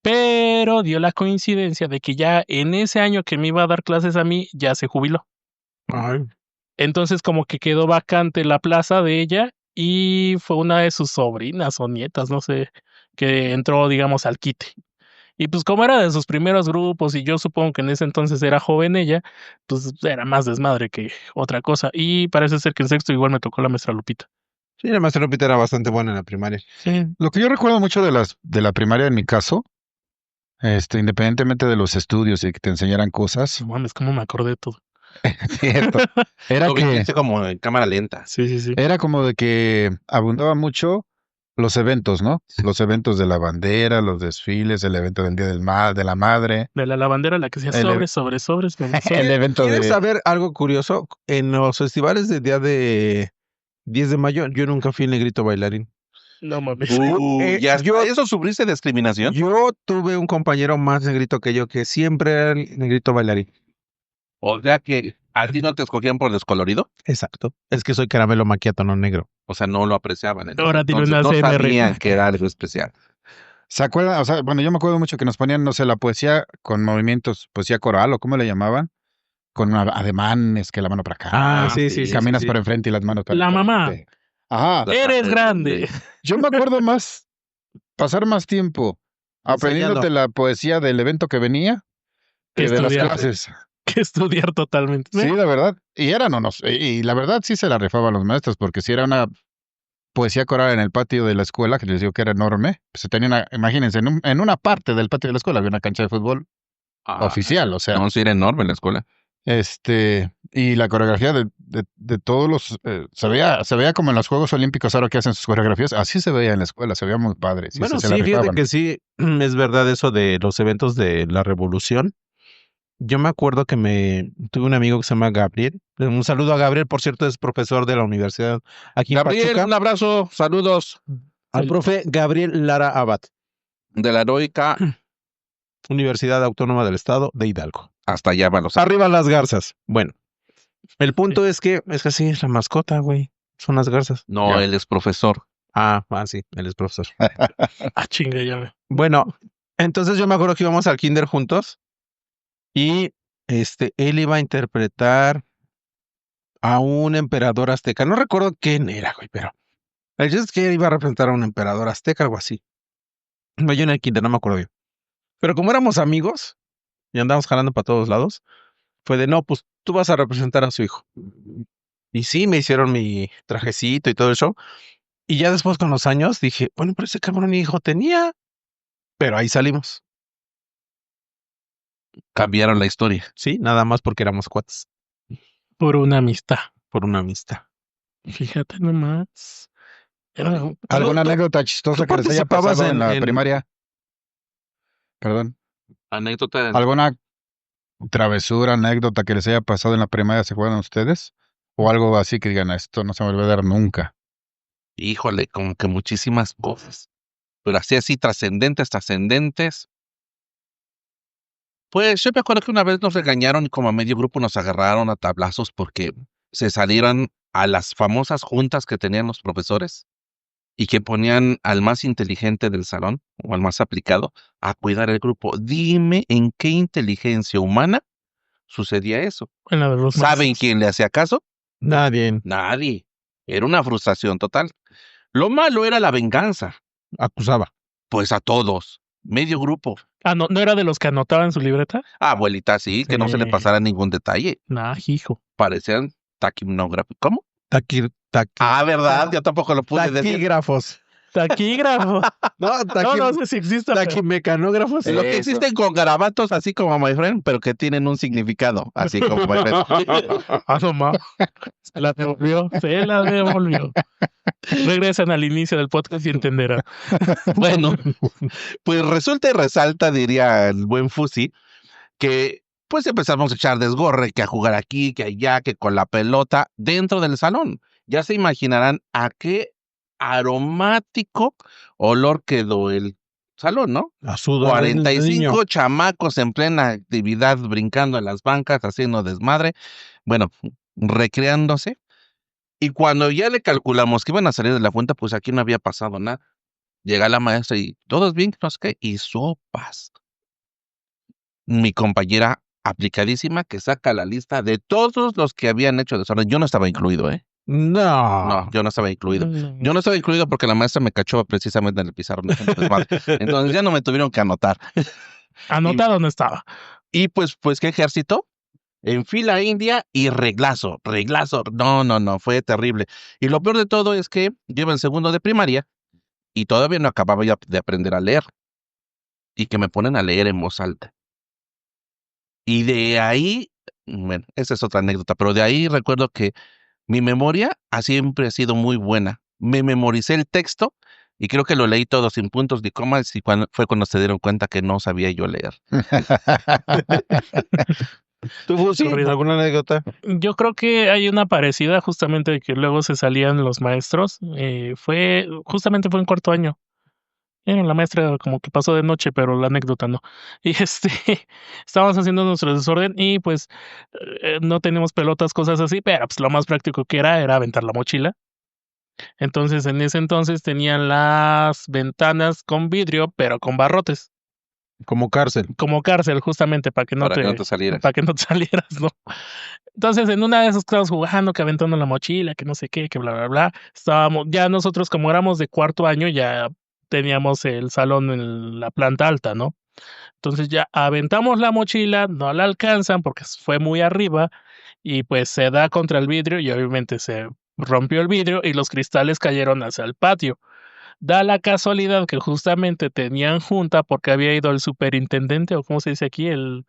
Speaker 4: pero dio la coincidencia de que ya en ese año que me iba a dar clases a mí, ya se jubiló.
Speaker 5: Ay.
Speaker 4: Entonces como que quedó vacante la plaza de ella y fue una de sus sobrinas o nietas, no sé, que entró, digamos, al quite. Y pues como era de sus primeros grupos y yo supongo que en ese entonces era joven ella, pues era más desmadre que otra cosa. Y parece ser que en sexto igual me tocó la maestra Lupita.
Speaker 5: Sí, la maestra Lupita era bastante buena en la primaria.
Speaker 4: Sí.
Speaker 3: Lo que yo recuerdo mucho de la primaria en mi caso, independientemente de los estudios y que te enseñaran cosas,
Speaker 4: No mames, cómo me acordé de todo.
Speaker 3: cierto, era
Speaker 1: Lo
Speaker 3: que
Speaker 1: viste como en cámara lenta.
Speaker 4: Sí.
Speaker 3: era como de que abundaba mucho los eventos, ¿no? Los eventos de la bandera, los desfiles, el evento del Día de la Madre,
Speaker 4: De la lavandera, la que sea
Speaker 3: El-
Speaker 4: sobres.
Speaker 3: el evento
Speaker 5: ¿Quieres
Speaker 3: de...
Speaker 5: saber algo curioso? En los festivales del día de 10 de mayo, yo nunca fui el negrito bailarín.
Speaker 4: No mames.
Speaker 1: Ya ¿eso sufriste discriminación?
Speaker 5: Yo tuve un compañero más negrito que yo, que siempre era el negrito bailarín.
Speaker 1: O sea que a ti no te escogían por descolorido.
Speaker 5: Exacto. Es que soy caramelo macchiato, no negro.
Speaker 1: O sea, no lo apreciaban.
Speaker 4: Ahora dilo en
Speaker 1: Entonces, no
Speaker 4: ACMR.
Speaker 1: sabían que era algo especial.
Speaker 3: ¿Se acuerdan? O sea, bueno, yo me acuerdo mucho que nos ponían, no sé, la poesía con movimientos, poesía coral o cómo le llamaban, con ademanes, que la mano para acá.
Speaker 5: Ah, sí.
Speaker 3: Caminas
Speaker 5: sí.
Speaker 3: para enfrente y las manos para
Speaker 4: La mamá.
Speaker 3: enfrente. Ajá.
Speaker 4: Eres grande.
Speaker 3: Yo me acuerdo más, pasar más tiempo aprendiéndote la poesía del evento que venía que de las
Speaker 4: Estudiar.
Speaker 3: clases.
Speaker 4: Que estudiar totalmente.
Speaker 3: Sí, la verdad. Y eran unos, y la verdad sí se la rifaban los maestros, porque si era una poesía coral en el patio de la escuela, que les digo que era enorme, pues se tenía una, imagínense, en una parte del patio de la escuela había una cancha de fútbol oficial, o sea.
Speaker 1: No, sí era enorme la escuela.
Speaker 3: Y la coreografía de todos los... se veía como en los Juegos Olímpicos ahora que hacen sus coreografías, así se veía en la escuela, se veía muy padre. Sí,
Speaker 5: Bueno,
Speaker 3: se la
Speaker 5: sí, fíjate
Speaker 3: rifaban.
Speaker 5: que sí, es verdad eso de los eventos de la revolución. Yo me acuerdo que tuve un amigo que se llama Gabriel. Un saludo a Gabriel, por cierto, es profesor de la universidad aquí en
Speaker 1: Gabriel,
Speaker 5: Pachuca.
Speaker 1: un abrazo, saludos
Speaker 5: Al profe Gabriel Lara Abad,
Speaker 1: de la heroica
Speaker 5: Universidad Autónoma del Estado de Hidalgo.
Speaker 1: hasta allá van los
Speaker 5: Arriba las garzas. Bueno, el punto es que sí, es la mascota, güey. Son las garzas.
Speaker 1: No,
Speaker 3: Ya.
Speaker 1: él es profesor.
Speaker 5: Sí, él es profesor.
Speaker 4: Chinga, ya me.
Speaker 5: Bueno, entonces yo me acuerdo que íbamos al kinder juntos y él iba a interpretar a un emperador azteca. No recuerdo quién era, güey, pero el chiste es que él iba a representar a un emperador azteca, algo así. Yo en el kinder, no me acuerdo bien. Pero como éramos amigos y andábamos jalando para todos lados, fue de, no, pues tú vas a representar a su hijo. Y sí, me hicieron mi trajecito y todo el show. Y ya después con los años dije, bueno, pero ese cabrón ni hijo tenía. Pero ahí salimos.
Speaker 1: Cambiaron la historia.
Speaker 5: Sí, nada más porque éramos cuates.
Speaker 4: Por una amistad.
Speaker 5: Por una amistad.
Speaker 4: Fíjate nomás. Era-
Speaker 3: ¿Alguna anécdota chistosa
Speaker 5: tú
Speaker 3: que les haya
Speaker 5: participabas
Speaker 3: pasado en la
Speaker 5: en-
Speaker 3: primaria? Perdón.
Speaker 1: Anécdota de...
Speaker 3: ¿Alguna travesura, anécdota que les haya pasado en la primaria, se acuerdan ustedes? O algo así que digan, esto no se me va a olvidar nunca.
Speaker 1: Híjole, como que muchísimas cosas. Pero así trascendentes. Pues yo me acuerdo que una vez nos regañaron y como a medio grupo nos agarraron a tablazos porque se salieron a las famosas juntas que tenían los profesores y que ponían al más inteligente del salón o al más aplicado a cuidar el grupo. Dime en qué inteligencia humana sucedía eso.
Speaker 4: en la de los
Speaker 1: ¿Saben
Speaker 4: maestros.
Speaker 1: quién le hacía caso?
Speaker 5: Nadie
Speaker 1: Nadie. Era una frustración total. Lo malo era la venganza.
Speaker 5: acusaba.
Speaker 1: Pues a todos. Medio grupo.
Speaker 4: Ah, no era de los que anotaban su libreta.
Speaker 1: Abuelita, sí, que no se le
Speaker 4: Sí.
Speaker 1: pasara ningún detalle.
Speaker 4: Nah, hijo.
Speaker 1: Parecían taquinógrafos. ¿Cómo?
Speaker 5: Ah,
Speaker 1: ¿verdad? Yo tampoco lo pude decir.
Speaker 5: taquígrafos.
Speaker 4: Taquígrafo. No sé si existe. pero-
Speaker 5: taquimecanógrafos.
Speaker 1: Lo que
Speaker 3: Eso.
Speaker 1: existen con garabatos así como my friend, pero que tienen un significado, así como my friend.
Speaker 4: Ah, no más. Se la devolvió. Regresan al inicio del podcast y entenderán.
Speaker 1: Bueno, pues resulta y resalta, diría el buen Fusi, que pues empezamos a echar desgorre, que a jugar aquí, que allá, que con la pelota dentro del salón. Ya se imaginarán a qué aromático olor quedó el salón, ¿no?
Speaker 5: A sudor de
Speaker 1: 45
Speaker 5: niño.
Speaker 1: chamacos en plena actividad brincando en las bancas, haciendo desmadre, bueno, recreándose. Y cuando ya le calculamos que iban a salir de la fuente, pues aquí no había pasado nada. Llega la maestra y todos bien, no sé qué, y sopas. Mi compañera aplicadísima que saca la lista de todos los que habían hecho desorden. Yo no estaba incluido, ¿eh?
Speaker 5: No.
Speaker 1: No, yo no estaba incluido. Yo no estaba incluido porque la maestra me cachó precisamente en el pizarrón. Entonces ya no me tuvieron que anotar.
Speaker 4: Anotado no estaba.
Speaker 1: Y pues ¿qué ejército? En fila india y reglazo. No, fue terrible. Y lo peor de todo es que llevo en segundo de primaria y todavía no acababa ya de aprender a leer. Y que me ponen a leer en voz alta. Y de ahí, bueno, esa es otra anécdota, pero de ahí recuerdo que mi memoria siempre ha sido muy buena. Me memoricé el texto y creo que lo leí todo sin puntos ni comas y fue cuando se dieron cuenta que no sabía yo leer.
Speaker 5: ¿Tú, Fusi,
Speaker 4: Corrido.
Speaker 5: alguna anécdota?
Speaker 4: Yo creo que hay una parecida, justamente de que luego se salían los maestros. Justamente fue en cuarto año. La maestra como que pasó de noche, pero la anécdota no. Y estábamos haciendo nuestro desorden y pues no teníamos pelotas, cosas así, pero pues lo más práctico que era aventar la mochila. Entonces, en ese entonces tenían las ventanas con vidrio, pero con barrotes,
Speaker 5: Como cárcel.
Speaker 4: como cárcel, justamente para que no
Speaker 1: Para que no te salieras.
Speaker 4: para que no te salieras, ¿no? Entonces, en una de esas estábamos jugando, que aventando la mochila, que no sé qué, que bla, bla, bla. Estábamos, ya nosotros, como éramos de cuarto año, ya teníamos el salón en la planta alta, ¿no? Entonces ya aventamos la mochila, no la alcanzan porque fue muy arriba y pues se da contra el vidrio y obviamente se rompió el vidrio y los cristales cayeron hacia el patio. Da la casualidad que justamente tenían junta porque había ido el superintendente, o cómo se dice aquí, el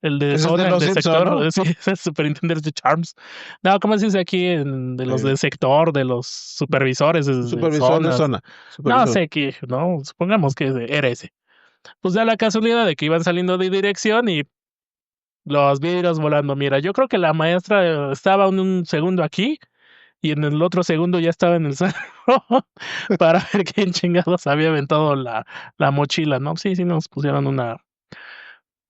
Speaker 4: de
Speaker 5: Ese es de
Speaker 4: zona, el
Speaker 5: los
Speaker 4: de
Speaker 5: Simpson,
Speaker 4: sector,
Speaker 5: ¿no?
Speaker 4: sí, es el superintendente de Charms. No, ¿cómo se dice aquí? De los
Speaker 5: Eh,
Speaker 4: de sector, de los supervisores de
Speaker 5: Supervisor de
Speaker 4: zonas.
Speaker 5: zona.
Speaker 4: No
Speaker 5: Supervisor.
Speaker 4: sé qué, no, supongamos que era ese. Pues da la casualidad de que iban saliendo de dirección y los vidrios volando. Mira, yo creo que la maestra estaba un segundo aquí y en el otro segundo ya estaba en el salón para ver quién chingados había aventado la mochila, ¿no? Sí, sí nos pusieron una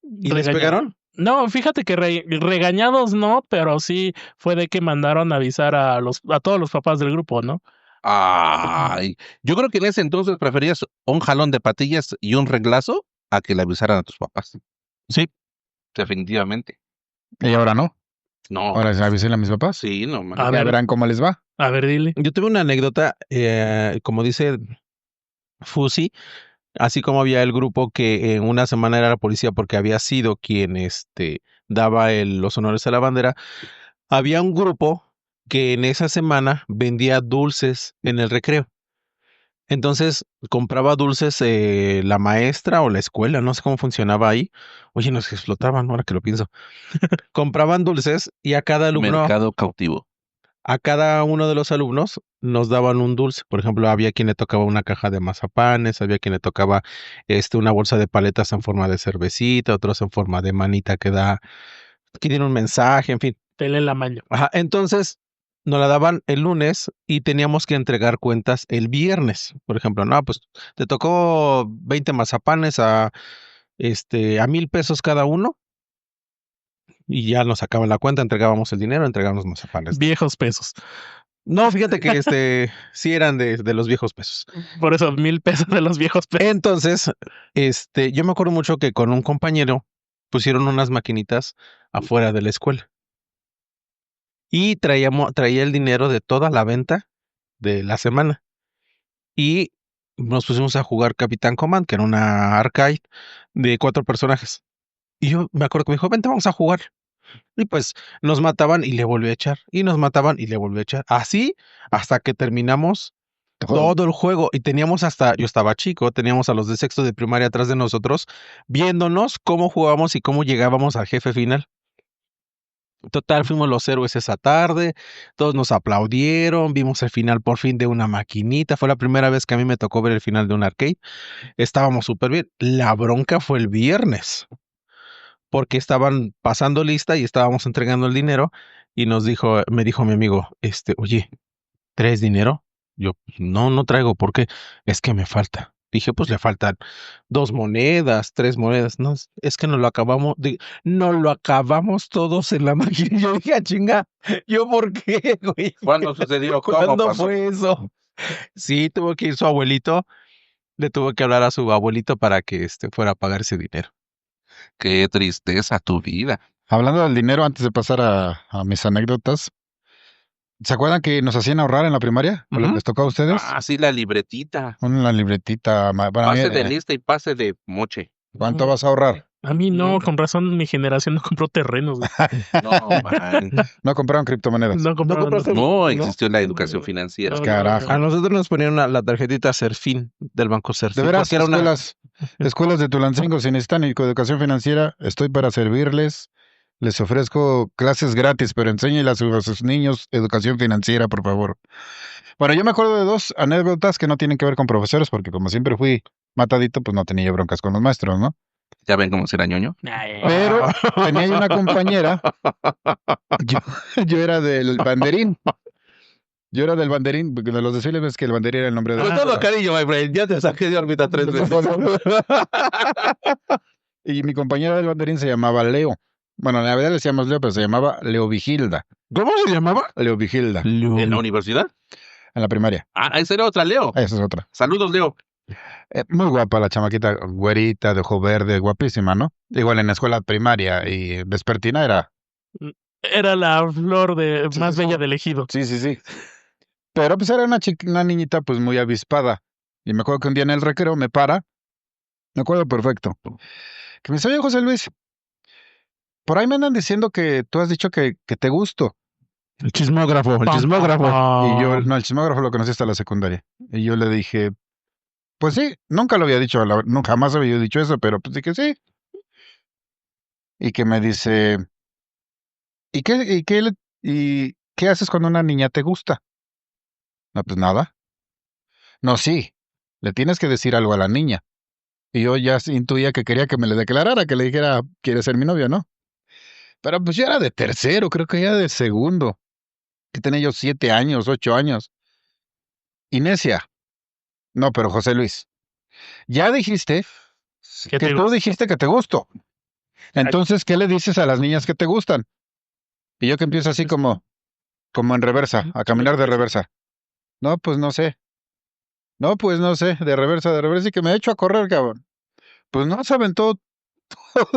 Speaker 5: ¿Y les
Speaker 4: regañada.
Speaker 5: pegaron?
Speaker 4: No, fíjate que regañados no, pero sí fue de que mandaron a avisar a todos los papás del grupo, ¿no?
Speaker 1: Ay, yo creo que en ese entonces preferías un jalón de patillas y un reglazo a que le avisaran a tus papás.
Speaker 5: Sí.
Speaker 1: Definitivamente.
Speaker 3: Y ahora no.
Speaker 1: No,
Speaker 3: Ahora se avisen a mis papás.
Speaker 1: sí, no, man.
Speaker 4: A
Speaker 3: Ya
Speaker 4: ver,
Speaker 3: verán cómo les va.
Speaker 4: a ver, dile.
Speaker 5: Yo tuve una anécdota, como dice Fusi, así como había el grupo que en una semana era la policía porque había sido quien daba los honores a la bandera, había un grupo que en esa semana vendía dulces en el recreo. Entonces compraba dulces la maestra o la escuela, no sé cómo funcionaba ahí. Oye, nos explotaban ahora que lo pienso. Compraban dulces y a cada alumno,
Speaker 1: Mercado cautivo.
Speaker 5: a cada uno de los alumnos nos daban un dulce. Por ejemplo, había quien le tocaba una caja de mazapanes, había quien le tocaba una bolsa de paletas en forma de cervecita, otros en forma de manita que tiene un mensaje, en fin.
Speaker 4: Te leen la maña.
Speaker 5: Ajá, entonces nos la daban el lunes y teníamos que entregar cuentas el viernes. Por ejemplo, no, pues te tocó 20 mazapanes a 1,000 pesos cada uno y ya nos sacaban la cuenta, entregábamos el dinero, entregábamos mazapanes.
Speaker 4: Viejos pesos.
Speaker 5: No, fíjate que sí eran de los viejos pesos.
Speaker 4: Por eso 1,000 pesos de los viejos pesos.
Speaker 5: Entonces, yo me acuerdo mucho que con un compañero pusieron unas maquinitas afuera de la escuela y traía el dinero de toda la venta de la semana. Y nos pusimos a jugar Capitán Command, que era una arcade de 4 personajes. Y yo me acuerdo que me dijo, vente, vamos a jugar. Y pues nos mataban y le volví a echar. Y nos mataban y le volví a echar. Así hasta que terminamos todo el juego. Y teníamos yo estaba chico, teníamos a los de sexto de primaria atrás de nosotros, viéndonos cómo jugábamos y cómo llegábamos al jefe final. Total, fuimos los héroes esa tarde, todos nos aplaudieron, vimos el final por fin de una maquinita, fue la primera vez que a mí me tocó ver el final de un arcade, estábamos súper bien. La bronca fue el viernes, porque estaban pasando lista y estábamos entregando el dinero y me dijo mi amigo, oye, ¿traes dinero? Yo, no, no traigo, ¿por qué? Es que me falta. Dije, pues le faltan 2 monedas, 3 monedas. No, es que nos lo acabamos todos en la máquina. Yo dije, chinga, ¿yo por qué, güey?
Speaker 1: ¿Cuándo sucedió? ¿Cómo
Speaker 5: ¿Cuándo
Speaker 1: pasó?
Speaker 5: fue eso? Sí, tuvo que ir su abuelito, le tuvo que hablar a su abuelito para que fuera a pagar ese dinero.
Speaker 1: Qué tristeza tu vida.
Speaker 3: Hablando del dinero, antes de pasar a mis anécdotas, ¿se acuerdan que nos hacían ahorrar en la primaria? ¿O
Speaker 5: Ujú.
Speaker 3: les tocó a ustedes?
Speaker 1: Ah, sí, la libretita.
Speaker 3: Una libretita. Para mí,
Speaker 1: Pase de lista y pase de moche.
Speaker 3: ¿cuánto vas a ahorrar?
Speaker 4: A mí no,
Speaker 1: No.
Speaker 4: con razón mi generación no compró terrenos, güey.
Speaker 1: No, man.
Speaker 3: No compraron criptomonedas.
Speaker 4: No compraron.
Speaker 5: compraste-
Speaker 1: No existió la educación financiera.
Speaker 4: No,
Speaker 3: Carajo.
Speaker 5: A nosotros nos ponían la tarjetita Serfín del banco Serfín.
Speaker 3: De veras,
Speaker 5: porque era
Speaker 3: escuelas de Tulancingo, si necesitan educación financiera, estoy para servirles. Les ofrezco clases gratis, pero enséñeles a sus niños educación financiera, por favor. Bueno, yo me acuerdo de 2 anécdotas que no tienen que ver con profesores, porque como siempre fui matadito, pues no tenía broncas con los maestros, ¿no?
Speaker 1: ¿Ya ven cómo será ñoño?
Speaker 4: Ay,
Speaker 3: Pero tenía yo una compañera, yo era del banderín. Yo era del banderín, porque de los desfiles ves que el banderín era el nombre de
Speaker 5: Con
Speaker 3: la
Speaker 5: todo
Speaker 3: escuela.
Speaker 5: cariño, my friend. Ya te saqué de órbita 3 veces.
Speaker 3: Y mi compañera del banderín se llamaba Leo. Bueno, la verdad le decíamos Leo, pero se llamaba Leo Vigilda.
Speaker 5: ¿Cómo se llamaba?
Speaker 3: Leo Vigilda,
Speaker 1: ¿En la universidad?
Speaker 3: en la primaria.
Speaker 1: Ah, esa era otra, Leo.
Speaker 3: Esa es otra.
Speaker 1: Saludos, Leo.
Speaker 3: Muy guapa la chamaquita, güerita, de ojo verde, guapísima, ¿no? Igual en la escuela primaria y vespertina era.
Speaker 4: era la flor más
Speaker 3: sí.
Speaker 4: bella del ejido.
Speaker 3: Sí, sí, sí. Pero pues era una niñita pues muy avispada. Y me acuerdo que un día en el recreo me para, me acuerdo perfecto, que me dice, oye, José Luis, por ahí me andan diciendo que tú has dicho que te gusto.
Speaker 5: El chismógrafo, el
Speaker 4: Pam,
Speaker 5: chismógrafo.
Speaker 4: pam,
Speaker 3: Y yo,
Speaker 4: pam.
Speaker 3: no, el chismógrafo lo conocí hasta la secundaria. Y yo le dije, Pues sí, nunca lo había dicho, nunca jamás había dicho eso, pero pues dije sí. Y que me dice, ¿y qué haces cuando una niña te gusta? No, pues nada. No, sí, le tienes que decir algo a la niña. Y yo ya intuía que quería que me le declarara, que le dijera, ¿quieres ser mi novio, no? Pero pues yo era de tercero, creo que ya de segundo. Que tenía yo 7 años, 8 años. Y necia. No, pero José Luis, ya dijiste
Speaker 4: ¿Qué
Speaker 3: que
Speaker 4: te
Speaker 3: tú
Speaker 4: gusta?
Speaker 3: dijiste que te gusto. Entonces, ¿qué le dices a las niñas que te gustan? Y yo que empiezo así como en reversa, a caminar de reversa. No, pues no sé. No, pues no sé, de reversa, y que me echo a correr, cabrón. Pues no, se aventó todo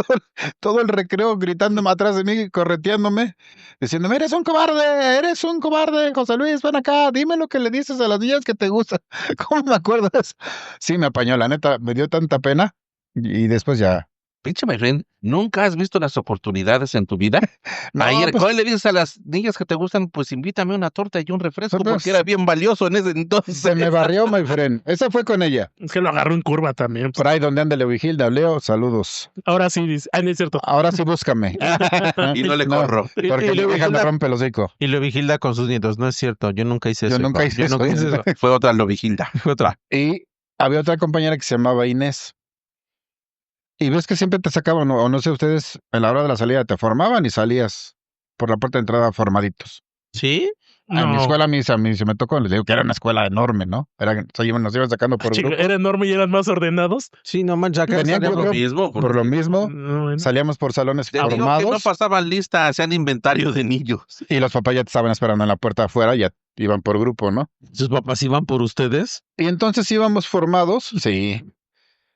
Speaker 3: todo el recreo gritándome atrás de mí, correteándome, diciéndome, eres un cobarde, José Luis, ven acá, dime lo que le dices a las niñas que te gustan. ¿Cómo me acuerdas? Sí, me apañó, la neta, me dio tanta pena. Y después ya.
Speaker 1: Pinche my friend, ¿nunca has visto las oportunidades en tu vida?
Speaker 3: No,
Speaker 1: Ayer,
Speaker 3: pues,
Speaker 1: ¿cuál le dices a las niñas que te gustan? Pues invítame una torta y un refresco,
Speaker 3: Pues,
Speaker 1: porque era bien valioso en ese entonces.
Speaker 3: se me barrió, my friend. Esa fue con ella.
Speaker 4: Es que lo agarró en curva también.
Speaker 3: Por ahí donde anda Leovigilda, Leo, saludos.
Speaker 4: Ahora sí dice. Ah, no es cierto.
Speaker 3: Ahora sí búscame.
Speaker 1: Y no le corro.
Speaker 3: Porque
Speaker 5: Y
Speaker 3: mi
Speaker 5: luego
Speaker 3: vieja me
Speaker 5: Vigilda-
Speaker 3: rompe el hocico.
Speaker 5: Y lo vigila con sus nietos. No es cierto, yo nunca hice
Speaker 3: Yo
Speaker 5: eso.
Speaker 3: nunca
Speaker 5: hijo.
Speaker 3: hice
Speaker 5: Yo nunca
Speaker 3: eso.
Speaker 5: hice eso.
Speaker 1: Fue otra Lovigilda.
Speaker 5: Fue otra.
Speaker 3: Y había otra compañera que se llamaba Inés. Y ves que siempre te sacaban, o no sé, ustedes a la hora de la salida te formaban y salías por la puerta de entrada formaditos.
Speaker 5: ¿Sí?
Speaker 3: En mi
Speaker 4: No.
Speaker 3: escuela a mí se me tocó, les digo que era una escuela enorme, ¿no? Nos iban sacando por
Speaker 4: Chico,
Speaker 3: grupo.
Speaker 4: era enorme y eran más ordenados.
Speaker 5: Sí, no manches, acá
Speaker 3: Tenían
Speaker 5: salíamos-
Speaker 3: grupo.
Speaker 1: Mismo,
Speaker 3: Por lo mismo,
Speaker 4: No, bueno.
Speaker 3: salíamos por salones
Speaker 1: Te digo que no
Speaker 3: formados
Speaker 1: pasaban lista, hacían inventario de niños.
Speaker 3: y los papás ya te estaban esperando en la puerta afuera, ya iban por grupo, ¿no?
Speaker 5: ¿Sus papás iban por ustedes?
Speaker 3: Y entonces íbamos formados, sí,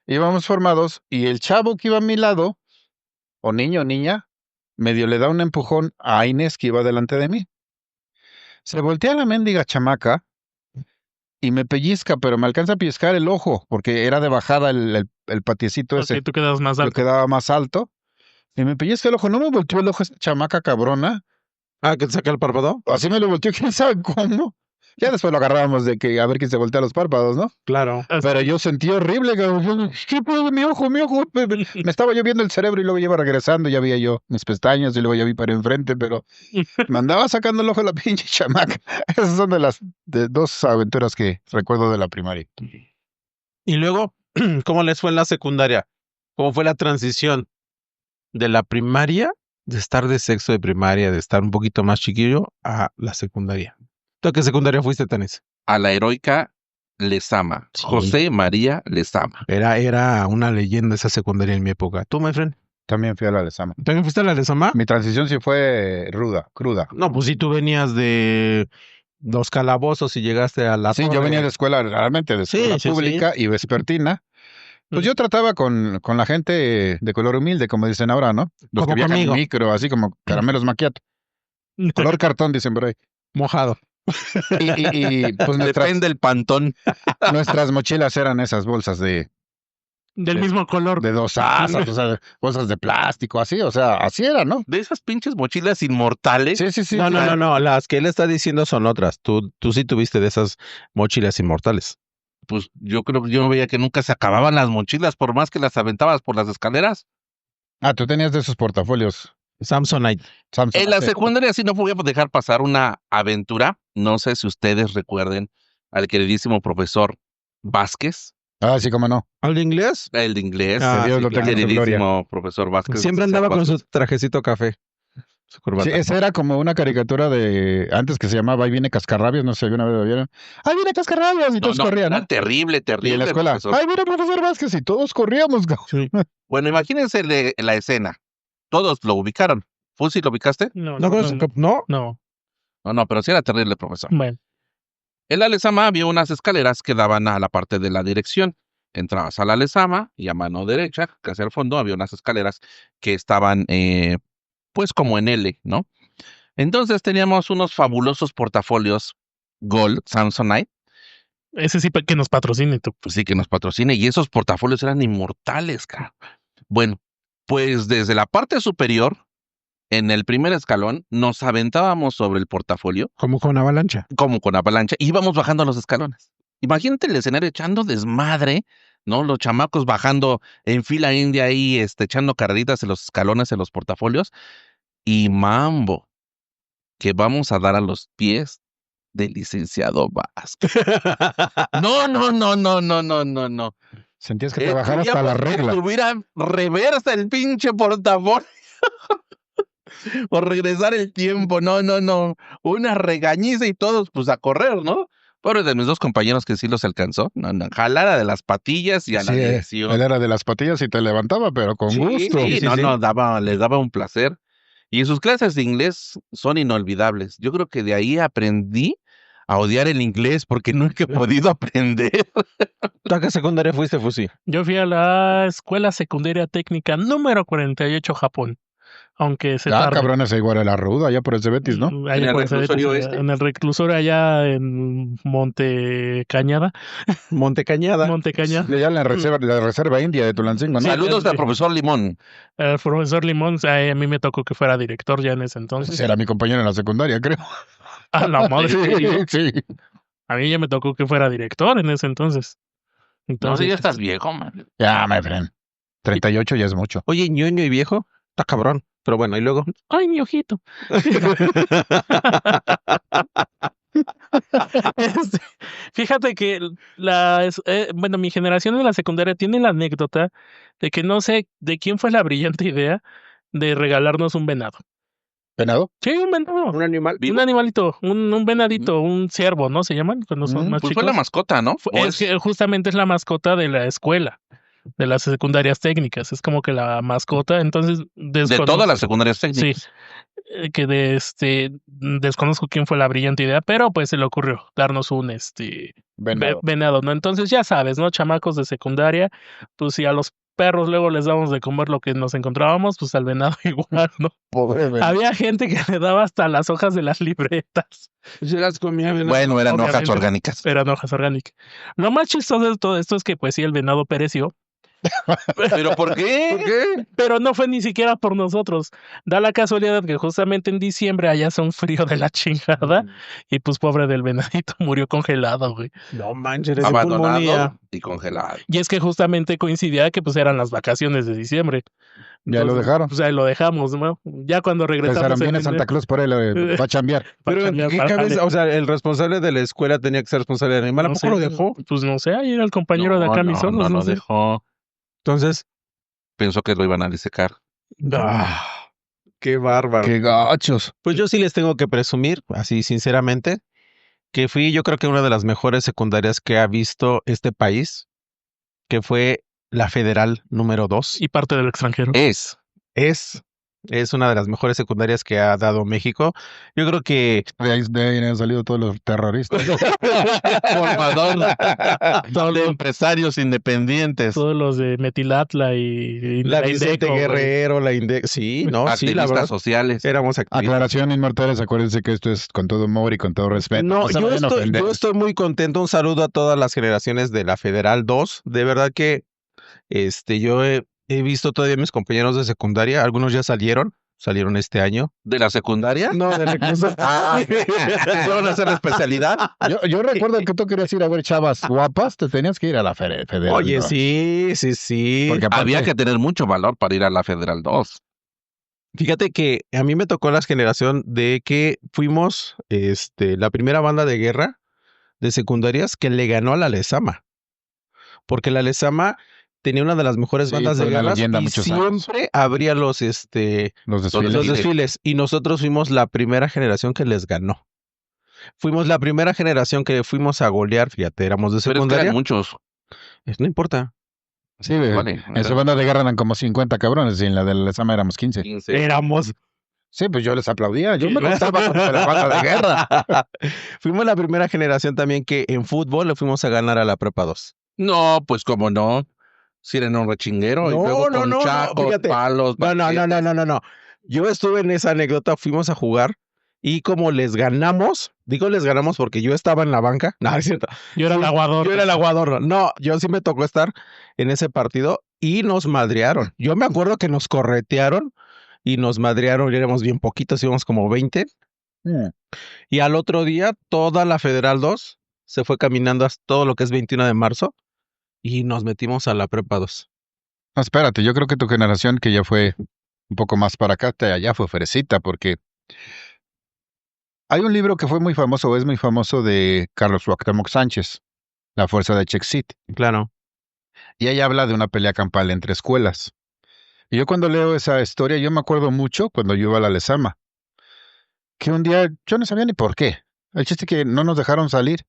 Speaker 3: íbamos formados y el chavo que iba a mi lado, o niño o niña, medio le da un empujón a Inés que iba delante de mí. Se voltea la mendiga chamaca y me pellizca, pero me alcanza a pellizcar el ojo, porque era de bajada el patiecito ese,
Speaker 4: Ok, tú quedas más
Speaker 3: lo
Speaker 4: alto.
Speaker 3: quedaba más alto. Y me pellizca el ojo, no me volteó el ojo esa chamaca cabrona,
Speaker 5: Ah, que te saca el párpado.
Speaker 3: así me lo volteó, quién sabe cómo. Ya después lo agarrábamos de que a ver quién se voltea los párpados, ¿no?
Speaker 5: Claro.
Speaker 3: Pero yo sentí horrible, cabrón. ¿Qué pedo? Mi ojo, mi ojo. Me estaba yo viendo el cerebro y luego iba regresando, ya veía yo mis pestañas y luego ya vi para enfrente, pero me andaba sacando el ojo la pinche chamaca. Esas son de dos aventuras que recuerdo de la primaria.
Speaker 5: Y luego, ¿cómo les fue en la secundaria? ¿Cómo fue la transición de la primaria, de estar de sexto de primaria, de estar un poquito más chiquillo, a la secundaria? ¿Tú a qué secundaria fuiste, Tanis?
Speaker 1: A la heroica Lezama.
Speaker 5: Sí.
Speaker 1: José María Lezama.
Speaker 5: Era una leyenda esa secundaria en mi época. ¿Tú, my friend?
Speaker 3: También fui a la de Sama.
Speaker 5: ¿También fuiste a la de Sama?
Speaker 3: Mi transición sí fue cruda.
Speaker 5: No, pues si tú venías de los calabozos y llegaste a la
Speaker 3: Sí, yo
Speaker 5: torre.
Speaker 3: venía de escuela, realmente de
Speaker 5: Sí,
Speaker 3: escuela
Speaker 5: sí,
Speaker 3: pública y vespertina. Pues yo trataba con la gente de color humilde, como dicen ahora, ¿no? Los
Speaker 5: Como
Speaker 3: que viajan en
Speaker 5: conmigo.
Speaker 3: micro, así como caramelos maquiato. Color cartón, dicen por ahí.
Speaker 5: Mojado.
Speaker 3: Y pues
Speaker 1: Depende del pantón.
Speaker 3: nuestras mochilas eran esas bolsas de
Speaker 4: Del mismo color.
Speaker 3: 2 asas, o sea, bolsas de plástico, así, o sea, así era, ¿no?
Speaker 1: De esas pinches mochilas inmortales.
Speaker 3: Sí, sí, sí.
Speaker 5: No. Las que él está diciendo son otras. Tú sí tuviste de esas mochilas inmortales.
Speaker 1: Pues yo creo que yo veía que nunca se acababan las mochilas, por más que las aventabas por las escaleras.
Speaker 3: Ah, tú tenías de esos portafolios
Speaker 5: Samsonite.
Speaker 3: Samsung.
Speaker 1: En la
Speaker 3: Sí.
Speaker 1: secundaria sí no voy a dejar pasar una aventura. No sé si ustedes recuerden al queridísimo profesor Vázquez,
Speaker 3: Ah, sí, cómo no.
Speaker 5: ¿Al de inglés?
Speaker 1: el de inglés.
Speaker 5: Ah,
Speaker 3: Que Dios
Speaker 5: sí,
Speaker 3: lo tenga en su gloria.
Speaker 1: Queridísimo profesor Vázquez.
Speaker 5: Siempre andaba con su trajecito café. Su corbata.
Speaker 3: Sí, esa era como una caricatura de antes que se llamaba Ahí viene Cascarrabias, no sé, alguna vez lo vieron. Ahí viene Cascarrabias y todos corrían, ¿no?
Speaker 1: Era terrible,
Speaker 3: Y
Speaker 1: terrible.
Speaker 3: en la escuela,
Speaker 1: profesor.
Speaker 3: ahí viene profesor Vázquez y todos corríamos.
Speaker 5: Sí.
Speaker 1: Bueno, imagínense la escena. Todos lo ubicaron. ¿Fusi lo ubicaste?
Speaker 4: No,
Speaker 5: ¿No conoces? ¿No?
Speaker 4: no.
Speaker 1: No, pero sí era terrible, profesor.
Speaker 4: Bueno,
Speaker 1: En la Lezama había unas escaleras que daban a la parte de la dirección. Entrabas a la Lezama y a mano derecha, que hacia el fondo, había unas escaleras que estaban, pues, como en L, ¿no? Entonces teníamos unos fabulosos portafolios Gold, Samsonite,
Speaker 4: ese sí que nos patrocine tú.
Speaker 1: pues sí que nos patrocine, y esos portafolios eran inmortales, cara. Bueno, pues desde la parte superior, en el primer escalón, nos aventábamos sobre el portafolio,
Speaker 5: Como con avalancha.
Speaker 1: como con avalancha, y íbamos bajando los escalones. Imagínate el escenario echando desmadre, ¿no? Los chamacos bajando en fila india ahí, echando carreritas en los escalones, en los portafolios. Y mambo, que vamos a dar a los pies del licenciado Vázquez. No, no, no, no, no, no, no, no.
Speaker 3: Sentías que te bajara hasta la regla.
Speaker 1: Tuviera reversa el pinche portafolio. Por regresar el tiempo, no, no, no. Una regañiza y todos, pues a correr, ¿no? Pobre de mis dos compañeros que sí los alcanzó. No, no, jalada de las patillas y a la
Speaker 3: Sí,
Speaker 1: dirección.
Speaker 3: él era de las patillas y te levantaba, pero con gusto.
Speaker 1: Sí, no, no, les daba un placer. Y sus clases de inglés son inolvidables. Yo creo que de ahí aprendí a odiar el inglés porque nunca he podido aprender.
Speaker 5: ¿Tú a qué secundaria fuiste, Fusi?
Speaker 4: Yo fui a la Escuela Secundaria Técnica número 48, Japón. Aunque se tarde.
Speaker 3: Cabrón, esa igual era ruda, allá por ese Betis, ¿no?
Speaker 4: Allá
Speaker 1: En el
Speaker 4: por ese
Speaker 1: reclusorio
Speaker 4: Betis,
Speaker 1: este.
Speaker 4: En el reclusorio allá en Monte Cañada.
Speaker 5: Monte Cañada.
Speaker 4: Monte Cañada.
Speaker 3: Allá en la reserva india de Tulancingo, ¿no?
Speaker 4: Sí,
Speaker 1: Saludos al profesor Limón.
Speaker 4: El profesor Limón, a mí me tocó que fuera director ya en ese entonces.
Speaker 3: Era mi compañero en la secundaria, creo.
Speaker 4: A la madre.
Speaker 3: Sí.
Speaker 4: A mí ya me tocó que fuera director en ese entonces.
Speaker 1: No sé, ya estás viejo, man.
Speaker 3: Ya, my friend. 38 ya es mucho.
Speaker 5: Oye, ñoño y viejo, está cabrón. Pero bueno, y luego.
Speaker 4: Ay, mi ojito. Fíjate que bueno, mi generación en la secundaria tiene la anécdota de que no sé de quién fue la brillante idea de regalarnos un venado.
Speaker 3: ¿Venado?
Speaker 4: Sí, un venado.
Speaker 5: Un animal.
Speaker 4: Un animalito, un venadito, un ciervo, ¿no? Se llaman cuando son más
Speaker 1: Pues
Speaker 4: chicos.
Speaker 1: fue la mascota, ¿no?
Speaker 4: Es que justamente es la mascota de la escuela, de las secundarias técnicas. Es como que la mascota, entonces
Speaker 1: de todas las secundarias técnicas.
Speaker 4: Sí. Que desconozco quién fue la brillante idea, pero pues se le ocurrió darnos un venado, ¿no? Entonces ya sabes, ¿no? Chamacos de secundaria, pues si a los perros luego les damos de comer lo que nos encontrábamos, pues al venado igual, ¿no?
Speaker 3: Pobre venado.
Speaker 4: Había gente que le daba hasta las hojas de las libretas.
Speaker 5: Yo las comía.
Speaker 1: Bueno, eran hojas
Speaker 4: Obviamente.
Speaker 1: orgánicas.
Speaker 4: Eran hojas orgánicas. Lo más chistoso de todo esto es que pues sí, el venado pereció.
Speaker 1: ¿Pero por qué?
Speaker 3: ¿Por qué?
Speaker 4: Pero no fue ni siquiera por nosotros. Da la casualidad que justamente en diciembre allá hace un frío de la chingada y pues pobre del venadito murió congelado, güey.
Speaker 5: No manches, eres de pulmonía.
Speaker 1: Abandonado y congelado.
Speaker 4: Y es que justamente coincidía que pues eran las vacaciones de diciembre.
Speaker 3: Ya lo
Speaker 4: Entonces,
Speaker 3: dejaron.
Speaker 4: Pues ahí lo dejamos, ¿no? Ya cuando regresamos.
Speaker 3: Pensaron, viene
Speaker 4: en
Speaker 3: Santa
Speaker 4: enero,
Speaker 3: Claus por él, va a chambear.
Speaker 4: para
Speaker 5: Pero
Speaker 4: cambiar,
Speaker 5: ¿qué
Speaker 4: para
Speaker 5: cabeza?
Speaker 4: jale.
Speaker 5: O sea, el responsable de la escuela tenía que ser responsable del animal. ¿A
Speaker 4: No
Speaker 5: poco
Speaker 4: sé,
Speaker 5: lo dejó?
Speaker 4: Pues no sé, ahí era el compañero de acá, mis ojos,
Speaker 1: no
Speaker 4: no
Speaker 1: lo
Speaker 4: sé.
Speaker 1: dejó.
Speaker 5: Entonces.
Speaker 1: Pensó que lo iban a disecar.
Speaker 5: Qué bárbaro.
Speaker 3: Qué gachos.
Speaker 5: Pues yo sí les tengo que presumir, así sinceramente, que fui yo creo que una de las mejores secundarias que ha visto este país, que fue la Federal número 2.
Speaker 4: Y parte del extranjero.
Speaker 5: Es una de las mejores secundarias que ha dado México. Yo creo que
Speaker 3: De ahí han salido todos los terroristas.
Speaker 1: Formador de empresarios independientes.
Speaker 4: Todos los de Metilatla y
Speaker 5: la Vicente
Speaker 4: Indeco, güey.
Speaker 5: Guerrero, la Indeco, sí, no, sí, la
Speaker 1: Activistas
Speaker 5: verdad,
Speaker 1: sociales.
Speaker 5: éramos activistas.
Speaker 3: Aclaración, inmortales, acuérdense que esto es con todo humor y con todo respeto.
Speaker 5: No,
Speaker 3: se
Speaker 5: yo
Speaker 3: vayan a ofender.
Speaker 5: estoy muy contento. Un saludo a todas las generaciones de la Federal 2. De verdad que yo he visto todavía a mis compañeros de secundaria. Algunos ya salieron este año.
Speaker 1: ¿De la secundaria?
Speaker 5: No, de recursos.
Speaker 1: ¿Fueron a hacer la especialidad?
Speaker 3: Yo recuerdo que tú querías ir a ver chavas guapas, te tenías que ir a la Federal.
Speaker 5: Oye,
Speaker 3: ¿no?
Speaker 5: sí.
Speaker 3: Porque aparte,
Speaker 1: Había que tener mucho valor para ir a la Federal 2.
Speaker 5: Fíjate que a mí me tocó la generación de que fuimos la primera banda de guerra de secundarias que le ganó a la Lezama. Porque la Lezama tenía una de las mejores
Speaker 3: Sí,
Speaker 5: bandas de
Speaker 3: fue una
Speaker 5: guerra
Speaker 3: leyenda
Speaker 5: y
Speaker 3: muchos años.
Speaker 5: siempre abría los
Speaker 3: los desfiles.
Speaker 5: los desfiles y nosotros fuimos la primera generación que les ganó. Fuimos la primera generación que fuimos a golear, fíjate, éramos de
Speaker 1: Pero es que
Speaker 5: secundaria.
Speaker 1: eran muchos.
Speaker 5: No importa.
Speaker 3: Sí,
Speaker 1: Vale.
Speaker 3: en su banda de guerra eran como 50 cabrones y en la de la Sama éramos 15.
Speaker 1: 15.
Speaker 5: Éramos.
Speaker 3: Sí, pues yo les aplaudía. Yo me gustaba con la banda de guerra.
Speaker 5: Fuimos la primera generación también que en fútbol le fuimos a ganar a la Prepa 2.
Speaker 1: No, pues cómo no. Si eran un rechinguero y luego con chacos,
Speaker 5: fíjate.
Speaker 1: palos.
Speaker 5: No. Yo estuve en esa anécdota, fuimos a jugar y como les ganamos porque yo estaba en la banca. No, es cierto.
Speaker 4: Yo era el aguador.
Speaker 5: Yo era el aguador. No, yo sí me tocó estar en ese partido y nos madrearon. Yo me acuerdo que nos corretearon y nos madrearon. Y éramos bien poquitos, íbamos como 20. Y al otro día, toda la Federal 2 se fue caminando hasta todo lo que es 21 de marzo y nos metimos a la prepa 2.
Speaker 3: No, espérate, yo creo que tu generación, que ya fue un poco más para acá, ya fue fresita, porque hay un libro que fue muy famoso, es muy famoso, de Carlos Cuauhtémoc Sánchez, La fuerza de Chexit,
Speaker 5: Claro.
Speaker 3: y ahí habla de una pelea campal entre escuelas. Y yo cuando leo esa historia, yo me acuerdo mucho cuando yo iba a la Lezama, que un día yo no sabía ni por qué. El chiste que no nos dejaron salir,